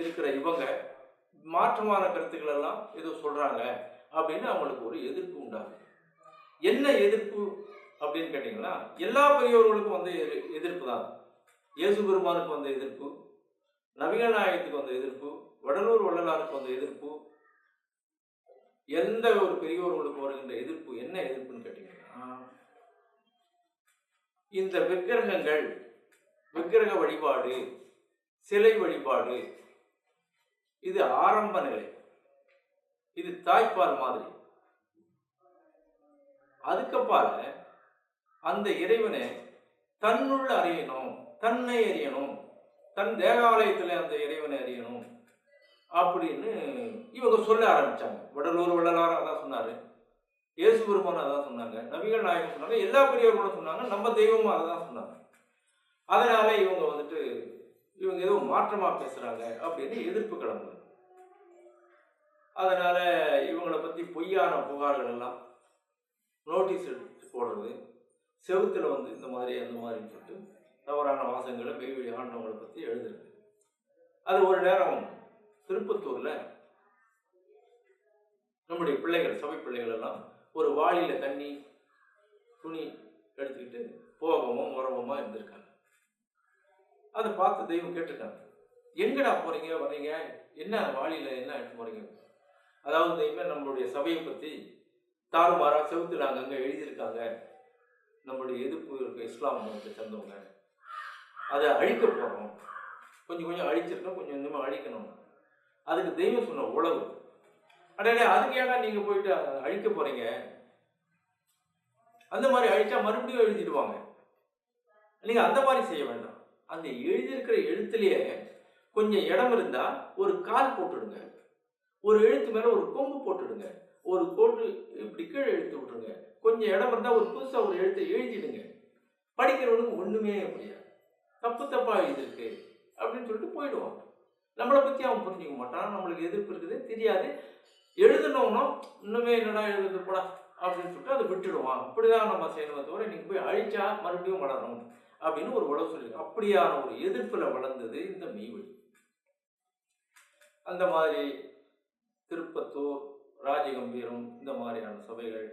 இருக்கிற இவங்க மாற்றமான கருத்துக்கள் எல்லாம் ஏதோ சொல்கிறாங்க அப்படின்னு அவங்களுக்கு ஒரு எதிர்ப்பு உண்டாகுது. என்ன எதிர்ப்பு அப்படின்னு கேட்டிங்கன்னா, எல்லா பெரியவர்களுக்கும் எதிர்ப்பு தான். இயேசு பெருமானுக்கு எதிர்ப்பு, நபிகள் நாயகத்துக்கு எதிர்ப்பு, வடலூர் வள்ளலாருக்கு எதிர்ப்பு, எந்த ஒரு பெரியவர்களுக்கு வருகின்ற எதிர்ப்பு. என்ன எதிர்ப்புன்னு கேட்டீங்கன்னா, இந்த விக்கிரகங்கள், விக்கிரக வழிபாடு, சிலை வழிபாடு இது ஆரம்ப நிலை, இது தாய்ப்பால் மாதிரி. அதுக்கப்பால அந்த இறைவனை தன்னுள்ள அறியணும், தன்னை அறியணும், தன் தேவாலயத்தில் அந்த இறைவனை அறியணும் அப்படின்னு இவங்க சொல்ல ஆரம்பிச்சாங்க. வடலூர் வள்ளலார் அதான் சொன்னாரு, இயேசு பெருமான் அதான் சொன்னாங்க, நபிகள் நாயகம் சொன்னாங்க, எல்லா பெரியவர்களும் சொன்னாங்க, நம்ம தெய்வமும் அதை தான் சொன்னாங்க. அதனால இவங்க வந்துட்டு இவங்க ஏதோ மாற்றமா பேசுறாங்க அப்படின்னு எதிர்ப்பு கிளம்புது. அதனால இவங்களை பத்தி பொய்யான புகார்கள் எல்லாம் நோட்டீஸ் எடுத்து போடுறது, செவுத்துல வந்து இந்த மாதிரி அந்த மாதிரின்னு சொல்லிட்டு தவறான வாசகங்களை மெய்வழி ஆண்டவங்களை பத்தி எழுதுறது. அது ஒரு நேரம் திருப்பத்தூர்ல நம்முடைய பிள்ளைகள், சபை பிள்ளைகள் எல்லாம் ஒரு வாளியில தண்ணி துணி எடுத்துக்கிட்டு போகமும் உறவமா இருந்திருக்காங்க. அதை பார்த்து தெய்வம் கேட்டிருக்காங்க, எங்கடா போறீங்க வர்றீங்க, என்ன வாளியில என்ன எடுத்து போறீங்க? அதாவது தெய்வம் நம்மளுடைய சபையை பத்தி தாறுமாறா செவுத்துல அங்கங்க எழுதியிருக்காங்க, நம்மளுடைய எதிர்ப்பு இருக்க இஸ்லாம் மதத்தை சேர்ந்தவங்க, அதை அழிக்க போறோம், கொஞ்சம் கொஞ்சம் அழிச்சிருக்கோம், கொஞ்சம் கொஞ்சமா அழிக்கணும். அதுக்கு தெய்வம் சொன்ன உழவு. அடையே அதுக்கு ஏன்னா நீங்க போயிட்டு அழிக்க போறீங்க? அந்த மாதிரி அழிச்சா மறுபடியும் எழுதிடுவாங்க, நீங்க அந்த மாதிரி செய்ய வேண்டாம். அந்த எழுதியிருக்கிற எழுத்துலயே கொஞ்சம் இடம் இருந்தா ஒரு கால் போட்டுடுங்க, ஒரு எழுத்து மேல ஒரு கொம்பு போட்டுடுங்க, ஒரு கோட்டு இப்படி கீழே எழுத்து விட்டுருங்க, கொஞ்சம் இடம் இருந்தா ஒரு புதுசா ஒரு எழுத்தை எழுதிடுங்க. படிக்கிறவனுக்கு ஒண்ணுமே முடியாது, தப்பு தப்பா எழுதிருக்கு அப்படின்னு சொல்லிட்டு போயிடுவான். நம்மளை பத்தி அவன் புரிஞ்சுக்க மாட்டான், நம்மளுக்கு எதிர்ப்பு இருக்குது தெரியாது, எழுதணும்னா இன்னுமே என்னடா எழுதுறது கூட அப்படின்னு சொல்லிட்டு அதை விட்டுடுவான். அப்படிதான் நம்ம செய்யணுமே தவிர நீங்க போய் அழிச்சா மறுபடியும் வளரணும் அப்படின்னு ஒரு உழவு சொல்லி அப்படியான ஒரு எதிர்ப்புல வளர்ந்தது இந்த மெய்வழி. அந்த மாதிரி திருப்பத்தூர், ராஜகம்பீரம் இந்த மாதிரியான சபைகள்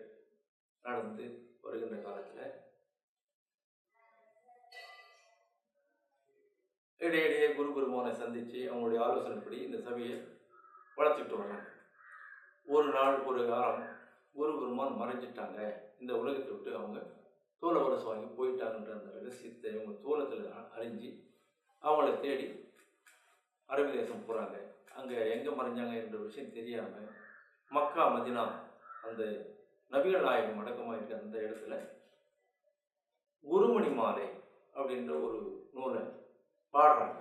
நடந்து வருகின்ற காலத்துல இடையிடையே குரு பெருமானை சந்திச்சு அவங்களுடைய ஆலோசனைப்படி இந்த சபையை வளர்த்துட்டு வர்றாங்க. ஒரு நாள் ஒரு காலம் குரு பெருமான் மறைஞ்சிட்டாங்க, இந்த உலகத்தை விட்டு அவங்க தோலை உரசு வாங்கி போயிட்டாங்கன்ற அந்த ரகசியத்தை அவங்க தோலத்தில் அறிஞ்சு அவங்கள தேடி அரபி தேசம் போகிறாங்க. அங்கே எங்கே மறைஞ்சாங்க என்ற விஷயம் தெரியாமல் மக்கா மதினா அந்த நபிகள் நாயகம் அடக்கமாக இருக்க அந்த இடத்துல குருமணி மாலை அப்படின்ற ஒரு நூலை பாடுறாங்க,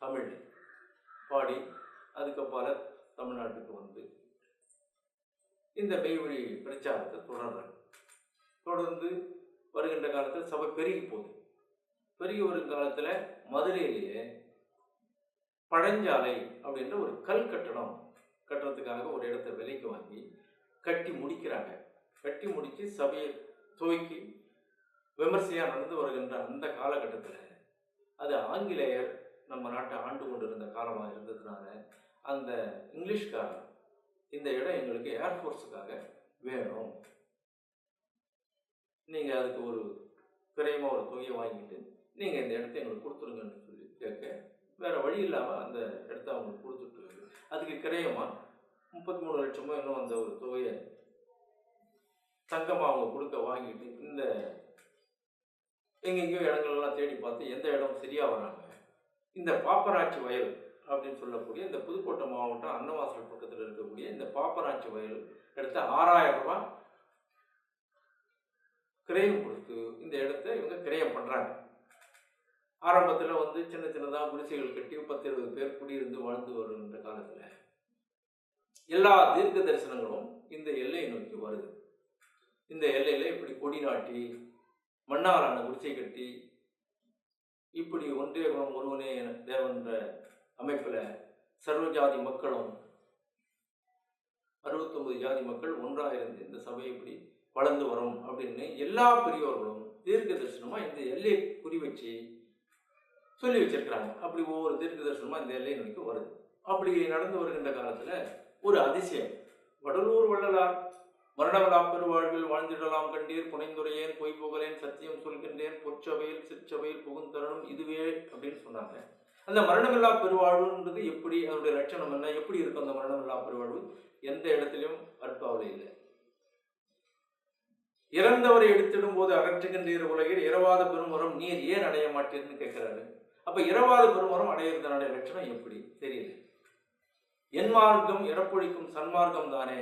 தமிழில் பாடி அதுக்கப்பால தமிழ்நாட்டுக்கு வந்து இந்த மெய்வழி பிரச்சாரத்தை தொடர்றாங்க. தொடர்ந்து வருகின்ற காலத்தில் சபை பெருகி போகுது. பெருகி வரும் காலத்தில் மதுரையிலேயே பழஞ்சாலை அப்படின்ற ஒரு கல் கட்டடம் கட்டுறதுக்காக ஒரு இடத்த விலைக்கு வாங்கி கட்டி முடிக்கிறாங்க. கட்டி முடித்து சபையை துவக்கி விமர்சையாக நடந்து வருகின்ற அந்த காலகட்டத்தில் அது ஆங்கிலேயர் நம்ம நாட்டை ஆண்டு கொண்டிருந்த காலமாக இருந்ததுனால அந்த இங்கிலீஷ்காரர் இந்த இடம் எங்களுக்கு ஏர்ஃபோர்ஸுக்காக வேணும், நீங்கள் அதுக்கு ஒரு கிரயமாக ஒரு தொகையை வாங்கிட்டு நீங்கள் இந்த இடத்த எங்களுக்கு கொடுத்துருங்கன்னு சொல்லி கேட்க வேறு வழி இல்லாமல் அந்த இடத்த அவங்களுக்கு கொடுத்துட்டு அதுக்கு கிரயமாக 33 லட்சமோ இன்னும் அந்த ஒரு தொகையை தங்கமாக அவங்க கொடுக்க வாங்கிட்டு இந்த எங்கெங்கேயோ இடங்கள்லாம் தேடி பார்த்து எந்த இடம் சரியாக வராங்க, இந்த பாப்பராட்சி வயல் அப்படின்னு சொல்லக்கூடிய இந்த புதுக்கோட்டை மாவட்டம் அன்னவாசல் பக்கத்தில் இருக்கக்கூடிய இந்த பாப்பராட்சி வயல் எடுத்த 6000 ரூபாய் கிரயம் கொடுத்து இந்த இடத்த இவங்க கிரயம் பண்ணுறாங்க. ஆரம்பத்தில் வந்து சின்ன சின்னதாக குடிசைகள் கட்டி 10-20 பேர் குடியிருந்து வாழ்ந்து வருகின்ற காலத்தில் எல்லா தீர்க்க தரிசனங்களும் இந்த எல்லையை நோக்கி வருது. இந்த எல்லையில் இப்படி கொடி நாட்டி மண்ணாலான குடிசை கட்டி இப்படி ஒன்றே குலம் ஒருவனே தேவன்ற அமைப்பில் சர்வ ஜாதி மக்களும் 69 ஜாதி மக்கள் ஒன்றாக இருந்து இந்த சபை இப்படி வளர்ந்து வரும் அப்படின்னு எல்லா பெரியவர்களும் தீர்க்க தரிசனமாக இந்த எல்லையை குறி வச்சு சொல்லி வச்சிருக்கிறாங்க. அப்படி ஒவ்வொரு தீர்க்க தரிசனமாக இந்த எல்லையை நோக்கி வருது. அப்படி நடந்து வருகின்ற காலத்தில் ஒரு அதிசயம், வடலூர் வள்ளலார் மரணவிழா பெருவாழ்வில் வாழ்ந்திடலாம் கண்டீர் புனைந்துரையேன் பொய் புகழேன் சத்தியம் சொல்கின்றேன் பொற்சபையில் சிற்சபையில் புகுந்தரணும் இதுவே அப்படின்னு சொன்னாங்க. அந்த மரணமில்லா பெருவாழ்வுன்றது எப்படி, அதனுடைய லட்சணம் என்ன, எப்படி இருக்கும் அந்த மரணமில்லா பெருவாழ்வு? எந்த இடத்திலும் அற்பாவலை இல்லை. இறந்தவரை எடுத்திடும் போது அகற்றுகின்ற உலகில் இரவாத பெருமரம் நீர் ஏன் அடைய மாட்டேன்னு கேட்கிறாரு. அப்ப இரவாத பெருமரம் அடையிறதனுடைய லட்சணம் எப்படி தெரியல. என் மார்க்கம் இறப்பொழிக்கும் சன்மார்க்கம் தானே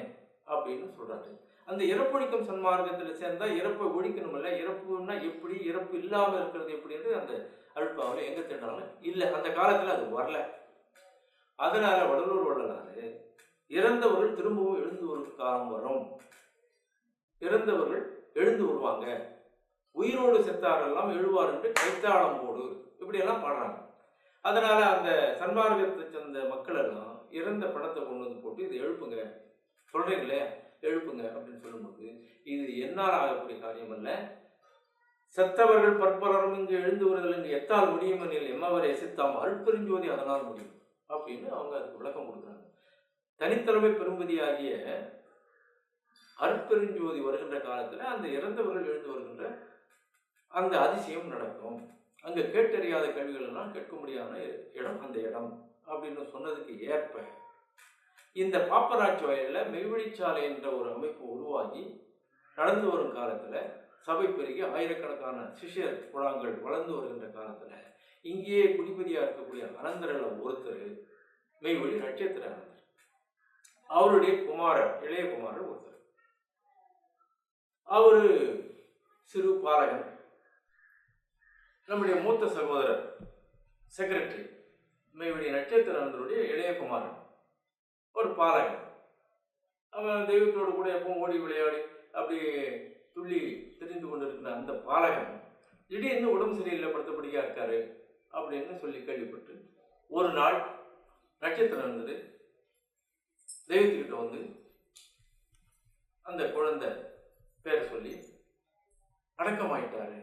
அப்படின்னு சொல்றாரு. அந்த இறப்பொழிக்கும் சன்மார்க்கத்தில் சேர்ந்தா இறப்பை ஒழிக்கணும் இல்லை, இறப்புன்னா எப்படி, இறப்பு இல்லாமல் இருக்கிறது எப்படின்னு அந்த அருட்பாவில் எங்க தேடினாலும் இல்லை, அந்த காலத்தில் அது வரல. அதனால வடலூர் வள்ளலாறு இறந்தவர்கள் திரும்பவும் எழுந்து ஒரு காலம் வரும், இறந்தவர்கள் எழுந்து வருவாங்க, உயிரோடு செத்தாரெல்லாம் எழுவார் என்று கைத்தாளம் போடு இப்படியெல்லாம் பாடுறாங்க. அதனால அந்த சன்மார்க்கத்தை சேர்ந்த மக்கள் எல்லாம் இறந்த பணத்தை கொண்டு வந்து போட்டு இதை எழுப்புங்க சொல்றீங்களே, எழுப்புங்க அப்படின்னு சொல்லும்போது இது என்னால் ஆகக்கூடிய காரியம் அல்ல, செத்தவர்கள் பற்பலரும் இங்கு எழுந்து வருதல் இங்கு எத்தால் முடியும் எனில் எம்மவரை எசித்தாம் அருட்பெருஞ்சோதி அதனால் முடியும் அப்படின்னு அவங்க அதுக்கு விளக்கம் கொடுக்குறாங்க. தனித்தலைமை பெரும்பதி ஆகிய அருட்பெருஞ்சோதி வருகின்ற காலத்துல அந்த இறந்தவர்கள் எழுந்து வருகின்ற அந்த அதிசயம் நடக்கும். அங்க கேட்டறியாத கேள்விகள் எல்லாம் கேட்க முடியாத இடம் அந்த இடம் அப்படின்னு சொன்னதுக்கு ஏற்ப இந்த பாப்பராட்சி வயலில் மெய்வழிச்சாலை என்ற ஒரு அமைப்பு உருவாகி நடந்து வரும் காலத்துல சபை பெருகி ஆயிரக்கணக்கான சிஷ்யர் குழாங்கள் வளர்ந்து வருகின்ற காலத்துல இங்கேயே குடிபதியா இருக்கக்கூடிய அனந்தரில் ஒருத்தர் மெய்வழி நட்சத்திர அனந்தர், அவருடைய குமாரர் இளைய குமாரர் ஒருத்தர், அவரு சிறு பாலகன். நம்முடைய மூத்த சகோதரர் செக்ரட்டரி மெய்வழி நட்சத்திர அனந்தருடைய இளைய குமாரன் ஒரு பாலகன். அவன் தெய்வத்தோடு கூட எப்பவும் ஓடி விளையாடி அப்படி துள்ளி தெரிந்து கொண்டிருக்கிற அந்த பாலகன் திடீர்னு உடம்பு சரியில்லை படுத்தபடியா இருக்காரு அப்படின்னு சொல்லி கேள்விப்பட்டு ஒரு நாள் நட்சத்திரம் இருந்தது தெய்வத்துக்கிட்ட வந்து அந்த குழந்தை பேரை சொல்லி அடக்கமாயிட்டாரு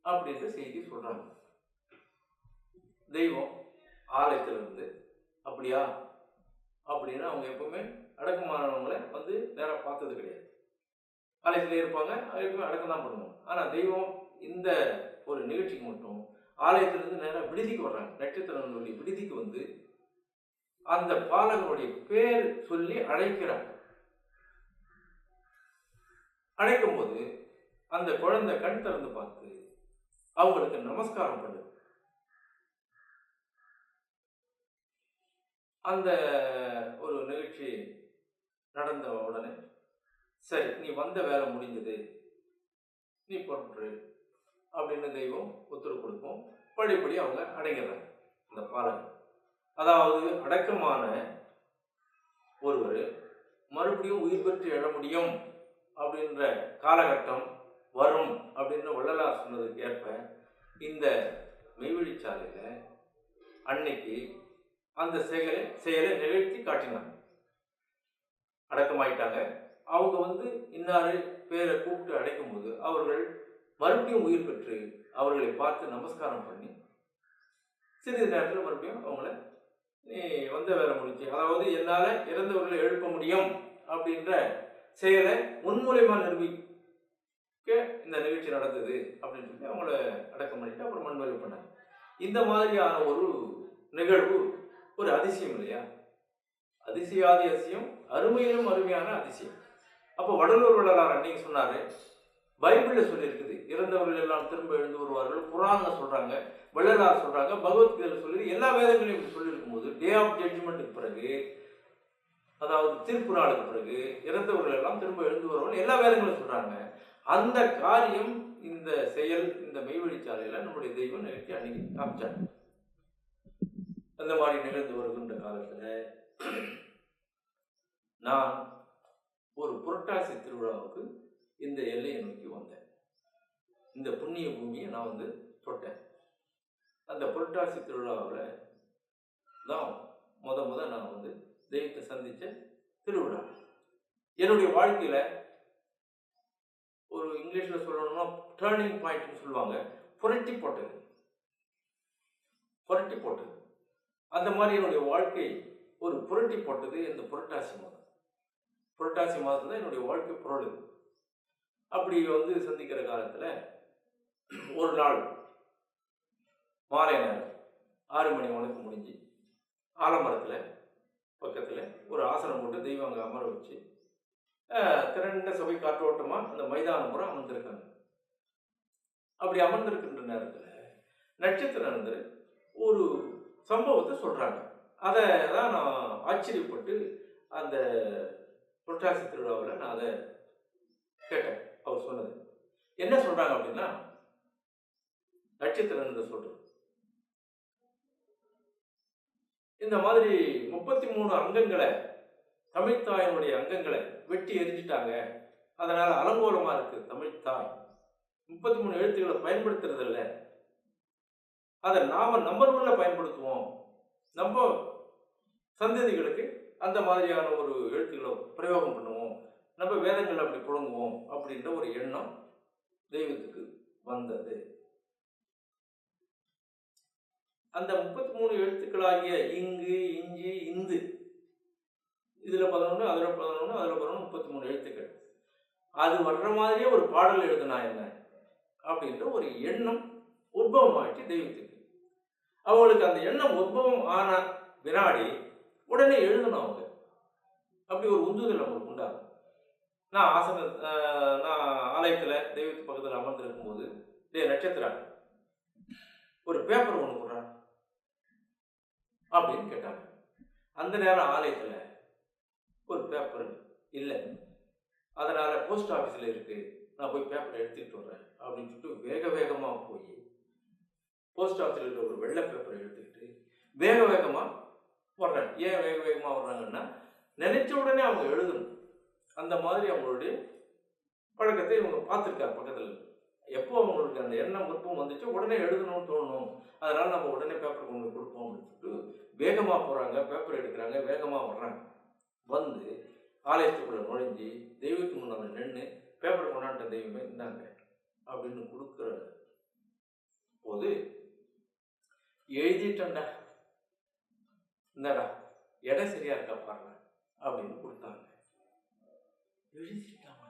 அப்படின்ற செய்தி சொல்றாங்க. தெய்வம் ஆலயத்தில் இருந்து அப்படியா அப்படின்னு அவங்க எப்பவுமே அடக்கமானவங்களை வந்து நேராக பார்த்தது கிடையாது. ஆலயத்திலே இருப்பாங்க, எப்பவுமே அடக்கம் தான் பண்ணுவாங்க. ஆனால் தெய்வம் இந்த ஒரு நிகழ்ச்சிக்கு மட்டும் ஆலயத்திலிருந்து நேராக விடுதிக்கு வர்றாங்க. நட்சத்திரங்களுடைய விடுதிக்கு வந்து அந்த பாலகனுடைய பேர் சொல்லி அழைக்கிறாங்க. அழைக்கும் போது அந்த குழந்தை கண் திறந்து பார்த்து அவங்களுக்கு நமஸ்காரம் பண்ணுது. அந்த ஒரு நிகழ்ச்சி நடந்த உடனே சரி நீ வந்த வேலை முடிஞ்சது, நீ பொறுப்பு அப்படின்னு தெய்வம் உத்தரவு கொடுக்கும். படிப்படி அவங்க அடங்கிடுறாங்க. அந்த பாலகன் அதாவது அடக்கமான ஒருவர் மறுபடியும் உயிர் பெற்று எழ முடியும் அப்படின்ற காலகட்டம் வரும் அப்படின்னு வள்ளலார் சொன்னதுக்கு ஏற்ப இந்த மெய்வழிச்சாலையில அன்னைக்கு அந்த செயலை நிகழ்த்தி காட்டினாங்க. அடக்கமாயிட்டாங்க. அவங்க வந்து இன்னாரு பேரை கூப்பிட்டு அடைக்கும் போது அவர்கள் மறுபடியும் உயிர் பெற்று அவர்களை பார்த்து நமஸ்காரம் பண்ணி சிறிது நேரத்தில் மறுபடியும் அவங்கள நீ வந்த வேலை முடிச்சு, அதாவது என்னால் இறந்தவர்களை எழுப்ப முடியும் அப்படின்ற செயலை முன்மூலமா நிரூபிக்க இந்த நிகழ்ச்சி நடந்தது அப்படின்னு சொல்லி அவங்கள அடக்கம் பண்ணிட்டு அப்புறம் மண்வெளி பண்ணாங்க. இந்த மாதிரியான ஒரு நிகழ்வு ஒரு அதிசயம் இல்லையா? அதிசயாதி அதிசயம், அருமையிலும் அருமையான அதிசயம். அப்போ வடலூர் வள்ளலார் அன்னைக்கு சொன்னாரு, பைபிள்ல சொல்லியிருக்குது இறந்தவர்கள் எல்லாம் திரும்ப எழுந்து வருவார்கள், குரான்ல சொல்றாங்க, வள்ளலார் சொல்றாங்க, பகவத்கீதையில சொல்லி எல்லா வேதங்களையும் சொல்லியிருக்கும் போது டே ஆஃப் ஜட்ஜ்மெண்ட்டுக்கு பிறகு, அதாவது தீர்ப்பு நாளுக்கு பிறகு இறந்தவர்கள் எல்லாம் திரும்ப எழுந்து வருவார்கள் எல்லா வேதங்களும் சொல்றாங்க. அந்த காரியம் இந்த செயல் இந்த மெய்வழிச்சாலையில நம்முடைய தெய்வம் நிகழ்ச்சி அன்னைக்கு காமிச்சாங்க. அந்த மாதிரி நிகழ்ந்து வருகின்ற காலத்துல நான் ஒரு புரட்டாசி திருவிழாவுக்கு இந்த எல்லையை நோக்கி வந்தேன். இந்த புண்ணிய பூமியை நான் வந்து தொட்டேன். அந்த புரட்டாசி திருவிழாவில் தான் முத நான் வந்து தெய்வத்தை சந்திச்ச திருவிழா. என்னுடைய வாழ்க்கையில ஒரு இங்கிலீஷ்ல சொல்லணும்னா டேர்னிங் பாயிண்ட்னு சொல்லுவாங்க, புரட்டி போட்டது. அந்த மாதிரி என்னுடைய வாழ்க்கை ஒரு புரட்டி போட்டது இந்த புரட்டாசி மாதம். புரட்டாசி மாதம் தான் என்னுடைய வாழ்க்கை புரளுது. அப்படி வந்து சந்திக்கிற காலத்துல ஒரு நாள் மாலை நேரம் 6 மணி வணக்கு முடிஞ்சு ஆலமரத்துல பக்கத்துல ஒரு ஆசனம் போட்டு தெய்வம் அங்க அமர வச்சு திரண்ட சபை காற்றோட்டமா அந்த மைதானம் பூரா அமர்ந்திருக்காங்க. அப்படி அமர்ந்திருக்கின்ற நேரத்துல நட்சத்திரம் ஒரு சம்பவத்தை சொல்றாங்க. அதை தான் நான் ஆச்சரியப்பட்டு அந்த புரட்டாசி திருவிழாவில் நான் அதை கேட்டேன். அவர் சொன்னது என்ன சொல்றாங்க அப்படின்னா, நட்சத்திரம் சொல்றது இந்த மாதிரி 33 அங்கங்களை, தமிழ்த்தாயினுடைய அங்கங்களை வெட்டி எரிஞ்சிட்டாங்க. அதனால அலங்கோலமா இருக்கு தமிழ்த்தாய். 33 எழுத்துக்களை பயன்படுத்துறது இல்லை. அதை நாம நம்பர் ஒன்ல பயன்படுத்துவோம். நம்ம சந்ததிகளுக்கு அந்த மாதிரியான ஒரு எழுத்துக்களை பிரயோகம் பண்ணுவோம். நம்ம வேதங்களை அப்படி புழங்குவோம் அப்படின்ற ஒரு எண்ணம் தெய்வத்துக்கு வந்தது. அந்த 33 எழுத்துக்களாகிய இங்கு, இஞ்சி, இந்து, இதுல 11, அதுல 11, அதுல 11, 33 எழுத்துக்கள். அது வர்ற மாதிரியே ஒரு பாடல் எழுதுனா என்ன அப்படின்ற ஒரு எண்ணம் உத்பவம் ஆயிடுச்சு தெய்வத்துக்கு. அவங்களுக்கு அந்த எண்ணம் உத்பவம் ஆன வினாடி உடனே எழுதணும் அவங்க. அப்படி ஒரு உந்துதல் அவங்களுக்கு உண்டாகும். நான் ஆலயத்துல தெய்வத்து பக்கத்தில் அமர்ந்திருக்கும் போது, நட்சத்திரம் ஒரு பேப்பர் ஒன்று போடுறான் அப்படின்னு கேட்டாங்க. அந்த நேரம் ஆலயத்துல ஒரு பேப்பர் இல்லை. அதனால போஸ்ட் ஆஃபீஸில் இருக்கு, நான் போய் பேப்பரை எடுத்துக்கிட்டு வரேன் அப்படின்னு சொல்லிட்டு வேக வேகமாக போய் போஸ்ட் ஆஃபீஸில் இருக்கிற ஒரு வெள்ளை பேப்பரை எடுத்துக்கிட்டு வேக வேகமாக வர்றாங்க. ஏன் வேக வேகமாக வர்றாங்கன்னா, நினைச்ச உடனே அவங்க எழுதணும். அந்த மாதிரி அவங்களுடைய பழக்கத்தை இவங்க பார்த்துருக்காரு பக்கத்தில். எப்போ அவங்களுக்கு அந்த எண்ணம் விருப்பம் வந்துச்சு உடனே எழுதணும்னு தோணும், அதனால நம்ம உடனே பேப்பர் கொண்டு போய் கொடுப்போம் அப்படின்னு சொல்லிட்டு வேகமாக போகிறாங்க. பேப்பர் எடுக்கிறாங்க, வேகமாக வர்றாங்க. வந்து ஆலயத்துக்குள்ள நுழைஞ்சி தெய்வத்துக்கு முன்னாடி நின்று பேப்பர் கொண்டாட்ட தெய்வமே இருந்தாங்க அப்படின்னு கொடுக்குற போது, எழுதிட்டேன்டா, இந்தாடா இடம் சரியா இருக்கா பாருங்க அப்படின்னு கொடுத்தாங்க. எழுதிட்டாங்க.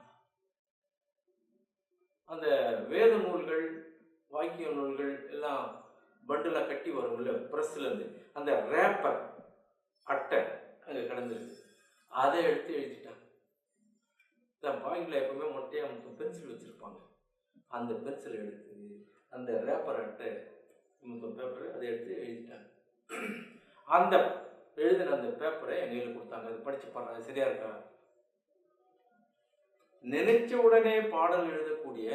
அந்த வேத நூல்கள், வாக்கிய நூல்கள் எல்லாம் பண்டிலா கட்டி வரும்ல பிரஸ்ல இருந்து, அந்த ரேப்பர் அட்டை அங்க கிடந்திருக்கு. அதை எடுத்து எழுதிட்டாங்க. பாயிண்ட்ல எப்பவுமே மொட்டையா பென்சில் வச்சிருப்பாங்க. அந்த பென்சில் எடுத்து அந்த ரேப்பர் அட்டை பேப்பர் அதை எடுத்து எழுதிட்டாங்க. அந்த எழுதின அந்த பேப்பரை என் கையில் கொடுத்தாங்க. அது படிச்சு பாருங்க, சரியா இருக்கா? நினைச்ச உடனே பாடல் எழுதக்கூடிய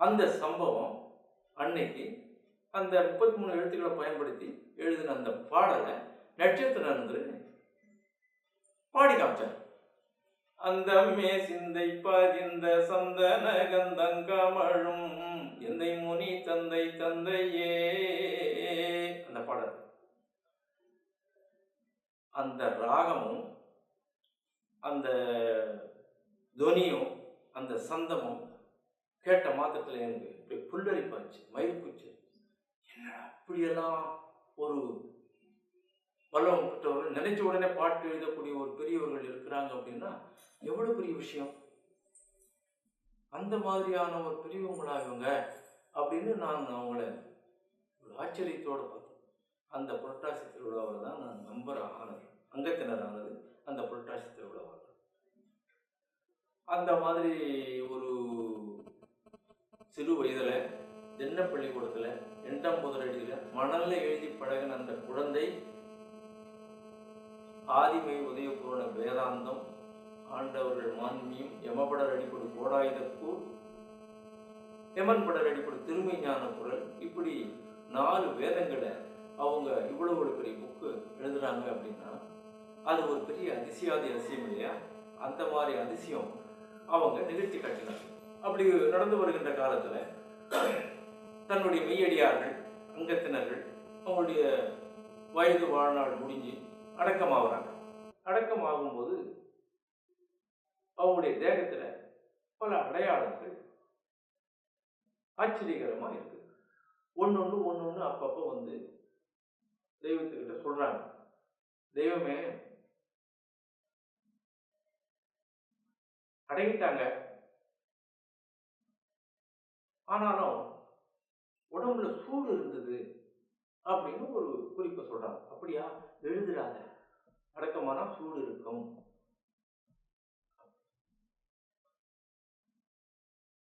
அந்த சம்பவம் அன்னைக்கு அந்த 33 எழுத்துக்களை பயன்படுத்தி எழுதின அந்த பாடலை நட்சத்திரம் பாடி காமிச்சார். அந்த மே சிந்தை பதிந்த சந்தன கந்தங்கமழும் எந்தை முனி தந்தை தந்தையே, அந்த பாடல். அந்த ராகமும் அந்த துவனியும் அந்த சந்தமும் கேட்ட மாத்திரத்தில் எனக்கு இப்படி புல்லரிப்பாச்சு, மயிர்பூச்சு. என்னடா இப்படியெல்லாம் ஒரு வல்லவம் பெற்றவர்கள், நினைச்ச உடனே பாட்டு எழுதக்கூடிய ஒரு பெரியவர்கள் இருக்கிறாங்க அப்படின்னா எவ்வளவு பெரிய விஷயம். அந்த மாதிரியான ஒரு பெரியவங்களா இவங்க அப்படின்னு நான் அவங்கள ஒரு ஆச்சரியத்தோடு பார்த்தேன். அந்த புரட்டாசி திருவிழாவில் தான் நான் நம்பர் ஆனது, அங்கத்தினர் ஆனது அந்த புரட்டாசி திருவிழாவில். அந்த மாதிரி ஒரு சிறு வயதில் சின்ன பள்ளிக்கூடத்தில் 8ஆம் முதலடியில் மணல்ல எழுதி பழகின அந்த குழந்தை ஆதிமை உதயபூர்ண வேதாந்தம், ஆண்டவர்கள் மான்மியும், யமபடர் அடிப்படை கோடாயுதப்பூர், யமன் படர் அடிப்படை திருமை ஞான குரல், இப்படி 4 வேதங்களை அவங்க இவ்வளவு ஒரு பெரிய புக்கு எழுதுறாங்க அப்படின்னா அது ஒரு பெரிய அதிசயாதி அதிசயம் இல்லையா? அந்த மாதிரி அதிசயம் அவங்க நிகழ்ச்சி காட்டினாங்க. அப்படி நடந்து வருகின்ற காலத்துல தன்னுடைய மெய்யடியார்கள், அங்கத்தினர்கள் அவங்களுடைய வயது வாழ்நாள் முடிஞ்சு அடக்கமாகறாங்க. அடக்கமாகும்போது அவங்களுடைய தேகத்துல பல அடையாளங்கள் ஆச்சரியகரமா இருக்கு. ஒன்னொன்னு அப்பப்போ வந்து தெய்வத்துக்கிட்ட சொல்றாங்க, தெய்வமே அடங்கிட்டாங்க, ஆனாலும் உடம்புல சூடு இருந்தது அப்படின்னு ஒரு குறிப்பை சொல்றாங்க. அப்படியா? எழுதுறாங்க, அடக்கமானா சூடு இருக்கும்.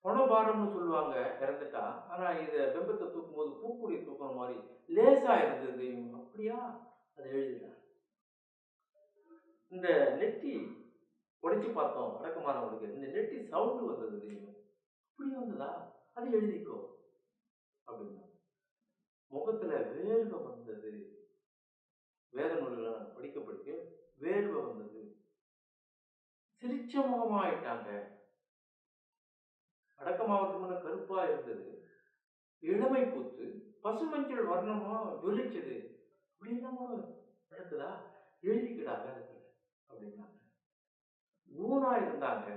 பணபாரம்னு சொல்லுவாங்க இறந்துட்டா, ஆனா இத பிம்பத்தை தூக்கும் போது பூக்குடி தூக்குற மாதிரி லேசா இருந்தது. அப்படியா? அதை எழுதினார். இந்த நெட்டி உடைச்சு பார்த்தோம் அடக்கமானவனுக்கு, இந்த நெட்டி சவுண்டு வந்தது தெரியும். இப்படி வந்ததா, அதை எழுதிக்கோ அப்படின்னா. முகத்துல வேர்வை வந்தது. வேத நூல்களை படிக்க படிக்க வேர்வை வந்தது. சிரிச்ச முகமாயிட்டாங்க. அடக்கமாவதுக்கு முன்ன கருப்பா இருந்தது, இளமை பூத்து பசுமஞ்சள் வர்ணமா ஜொலிச்சது. அப்படின்னா நடக்குதா, எழுதிக்கிடா வேதத்துல அப்படின்னாங்க. ஊனா இருந்தாங்க.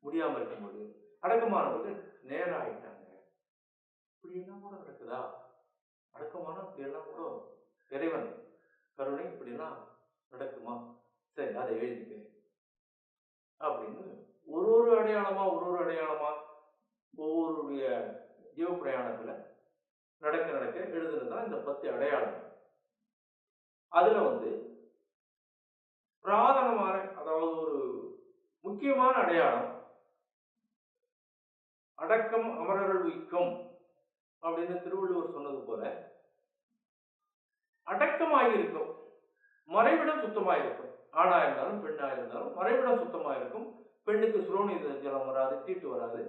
முடியாம இருக்கும்போது அடக்கமானவர்கள் நேரம் ஆயிட்டாங்க. இப்படி எல்லாம் கூட நடக்குதா, அடக்கமான இப்படி எல்லாம் கூட இறைவன் கருணை இப்படி எல்லாம் நடக்குமா, சரி அதை எழுதிக்க அப்படின்னு ஒரு அடையாளமா ஒவ்வொருடைய ஜீவ பிரயாணத்துல நடக்க எழுதுனதுதான் இந்த 10 அடையாளம். அதுல பிராதனமான, அதாவது ஒரு முக்கியமான அடையாளம் அடக்கம் அமரர்கள் உய்க்கும் அப்படின்னு திருவள்ளுவர் சொன்னது போல, அடக்கமாயிருக்கும், மறைவிடம் சுத்தமாயிருக்கும். ஆணா இருந்தாலும் பெண்ணா இருந்தாலும் மறைவிடம் சுத்தமாயிருக்கும். பெண்ணுக்கு சுரோணி ஜலம் வராது, தீட்டு வராது,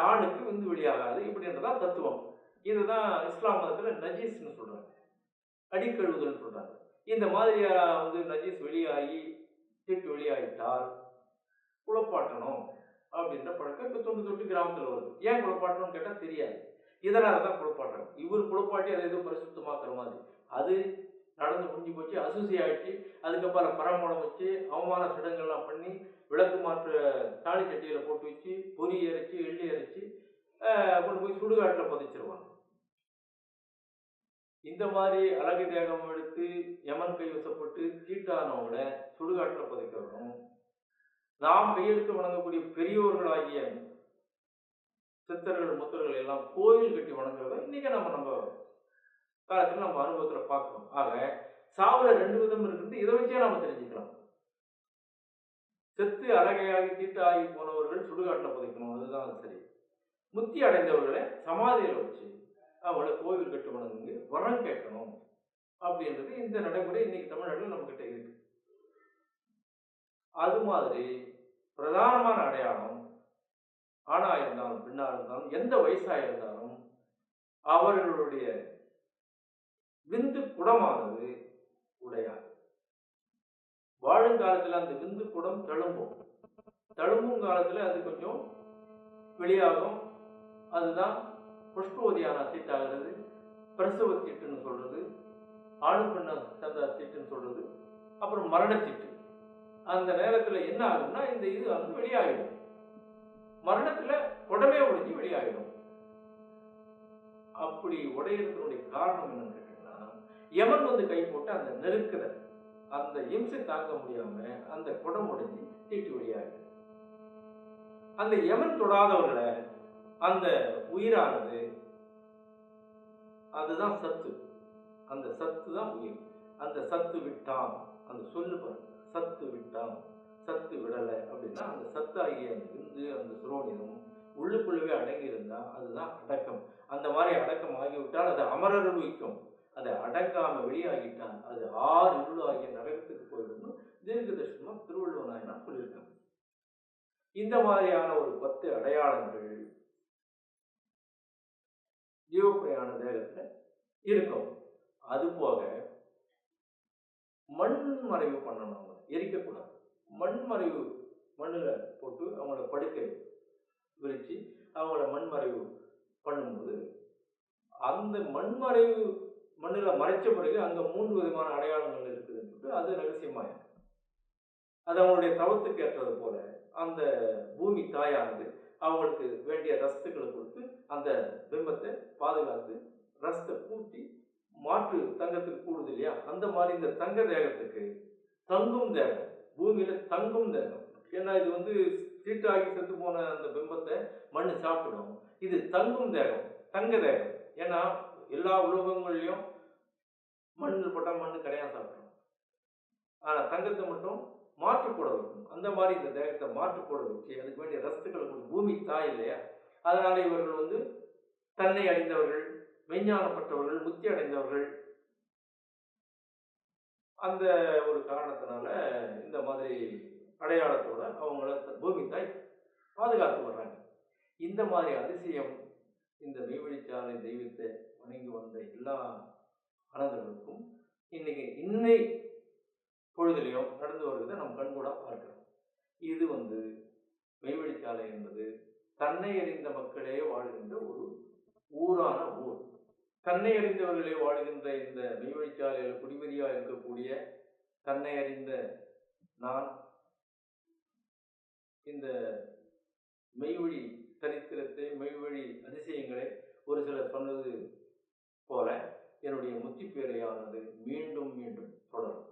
ஆணுக்கு வெளியாகாது. இப்படின்றதான் தத்துவம். இதுதான் இஸ்லாம் மதத்துல நஜீஸ்ன்னு சொல்றாங்க, அடிக்கழுவுதல் சொல்றாங்க. இந்த மாதிரியா நஜீஸ் வெளியாகி தீட்டு வெளியாகிட்டால் குளப்பாட்டணும் அப்படின்ற பழக்கம் இப்ப தொட்டு கிராமத்துல வருது. ஏன் குளப்பாட்டணும்னு கேட்டா தெரியாது. இதனாலதான் குளப்பாட்டணும். இவர் குளப்பாட்டி அதை எதுவும் பரிசுத்தமாக்குற மாதிரி அது நடந்து முடிஞ்சு போச்சு, அசூசி ஆயிடுச்சு. அதுக்கப்புறம் பரமோடம் வச்சு அவமான சடங்கெல்லாம் பண்ணி விளக்கு மாற்ற தாலி சட்டியில போட்டு வச்சு பொறி அரைச்சி எள்ளி அரைச்சி கொண்டு போய் சுடுகாட்டில் புதைச்சிருவாங்க. இந்த மாதிரி அழகு தேகம் எடுத்து யமன் கைவசப்பட்டு தீட்டானவங்கள சுடுகாட்டில் புதைக்கிறோம். நாம் கையெழுத்து வணங்கக்கூடிய பெரியோர்களாகிய சித்தர்கள் முத்தர்கள் எல்லாம் கோயில் கட்டி வணங்குறத இன்னைக்கு நம்ம காலத்துல நம்ம அனுபவத்துல பார்க்கிறோம். ஆக சாவுல 2 விதம் இருக்குது. இதை வச்சே நாம தெரிஞ்சுக்கலாம். செத்து அழகையாகி தீட்டாகி போனவர்கள் சுடுகாட்டில் புதைக்கணும், அதுதான் சரி. முத்தி அடைந்தவர்களை சமாதியில வச்சு அவங்கள கோவில் கட்டு வணங்கு வரம் கேட்கணும் அப்படின்றது இந்த நடைமுறை இன்னைக்கு தமிழ்நாட்டில் நம்ம கிட்ட இருக்கு. அது மாதிரி பிரதானமான அடையாளம் ஆணா இருந்தாலும் பெண்ணா இருந்தாலும் எந்த வயசா இருந்தாலும் அவர்களுடைய விந்து குடமானது உடையாது. வாழும் காலத்துல அந்த விந்து குடம் தழும்பும் காலத்துல அது கொஞ்சம் வெளியாகும். அதுதான் புஷ்பவதியான தீட்டாகிறது, பிரசவ தீட்டுன்னு சொல்றது, ஆணு பெண்ண சந்த தீட்டுன்னு சொல்றது, அப்புறம் மரண தீட்டு. அந்த நேரத்துல என்ன ஆகும்னா இந்த இது வெளியாகிடும். மரணத்துல உடனே உடைஞ்சு வெளியாகிடும். அப்படி உடையறதுனுடைய காரணம் என்னன்னு கேட்டீங்கன்னா, யமன் கை போட்டு அந்த நெருக்குற அந்த இம்சை தாங்க முடியாம அந்த குடம் உடைஞ்சு தீட்டு வெளியாகுது. அந்த யமன் தொடாதவர்களை அந்த உயிரானது, அதுதான் சத்து, அந்த சத்து தான் உயிர். அந்த சத்து விட்டான், அந்த சொல்லு பாருங்க, சத்து விட்டான், சத்து விடலை அப்படின்னா அந்த சத்து ஆகிய அந்த சுரோனிதம் உள்ளுக்குள்ளவே அடங்கி இருந்தா அதுதான் அடக்கம். அந்த மாதிரி அடக்கம் ஆகிவிட்டால் அது அமரர்கள் உய்க்கும். அதை அடக்காம வெளியாகிட்டால் அது 6 இருள் ஆகிய நரகத்துக்கு போயிடும் தீர்க்க தரிசனமா திருவள்ளுவர் நாயனார் சொல்லியிருக்காங்க. இந்த மாதிரியான ஒரு 10 அடையாளங்கள் ஜீவப்பிரயாண தேகத்துல இருக்கும். அது போக மண் மறைவு பண்ணணும், அவங்க எரிக்கக்கூடாது. மண் மறைவு மண்ணுல போட்டு அவங்கள படுக்கை விரிச்சு அவங்கள மண்மறைவு பண்ணும்போது அந்த மண்மறைவு மண்ணுல மறைச்ச பிறகு அங்க 3 விதமான அடையாளங்கள் இருக்குதுன்னு சொல்லிட்டு அது ரகசியமாயிருக்கு. அது அவங்களுடைய தவத்துக்கு ஏற்றது போல அந்த பூமி தாயானது அவங்களுக்கு வேண்டிய ரசத்துக்களை கொடுத்து அந்த பிம்பத்தை பாதுகாத்து ரசத்தை கூட்டி மாற்று தங்கத்துக்கு கூடுது இல்லையா, அந்த மாதிரி இந்த தங்க தேகத்துக்கு தங்கும் தேகம், பூமியில தங்கும் தேகம். ஏன்னா இது தீட்டாகி செத்து போன அந்த பிம்பத்தை மண்ணு சாப்பிடும். இது தங்கும் தேகம், தங்க தேகம். ஏன்னா எல்லா உலோகங்கள்லயும் மண்ணில் போட்டால் மண்ணு கரையா சாப்பிடும். ஆனா தங்கத்தை மட்டும் மாற்றுக்கூட வைக்கணும். அந்த மாதிரி இந்த தேகத்தை மாற்றுக்கூட வச்சு அதுக்கு வேண்டிய ரசத்துக்களை கொடுத்து, பூமி தாய் இல்லையா, அதனால இவர்கள் தன்னை அடைந்தவர்கள், மெஞ்ஞானப்பட்டவர்கள், முத்தி அடைந்தவர்கள், அந்த ஒரு காரணத்தினால இந்த மாதிரி அடையாளத்தோட அவங்கள பூமி தாய் பாதுகாத்து வர்றாங்க. இந்த மாதிரி அதிசயம் இந்த மெய்வழிச்சாலை தெய்வத்தை வணங்கி வந்த எல்லா அனந்தர்களுக்கும் இன்னை பொழுதுலையும் நடந்து வருவதை நம்ம கண்கூடா பார்க்கிறோம். இது மெய்வழிச்சாலை என்பது தன்னை அறிந்த மக்களே வாழ்கின்ற ஒரு ஊரான ஊர். தன்னை அறிந்தவர்களே வாழ்கின்ற இந்த மெய்வழிச்சாலையில் குடிமதியா இருக்கக்கூடிய தன்னை அறிந்த நான் இந்த மெய்வழி சரித்திரத்தை, மெய்வழி அதிசயங்களை ஒரு சிலர் சொன்னது போல என்னுடைய முத்தி பேரையானது மீண்டும் மீண்டும் தொடரும்.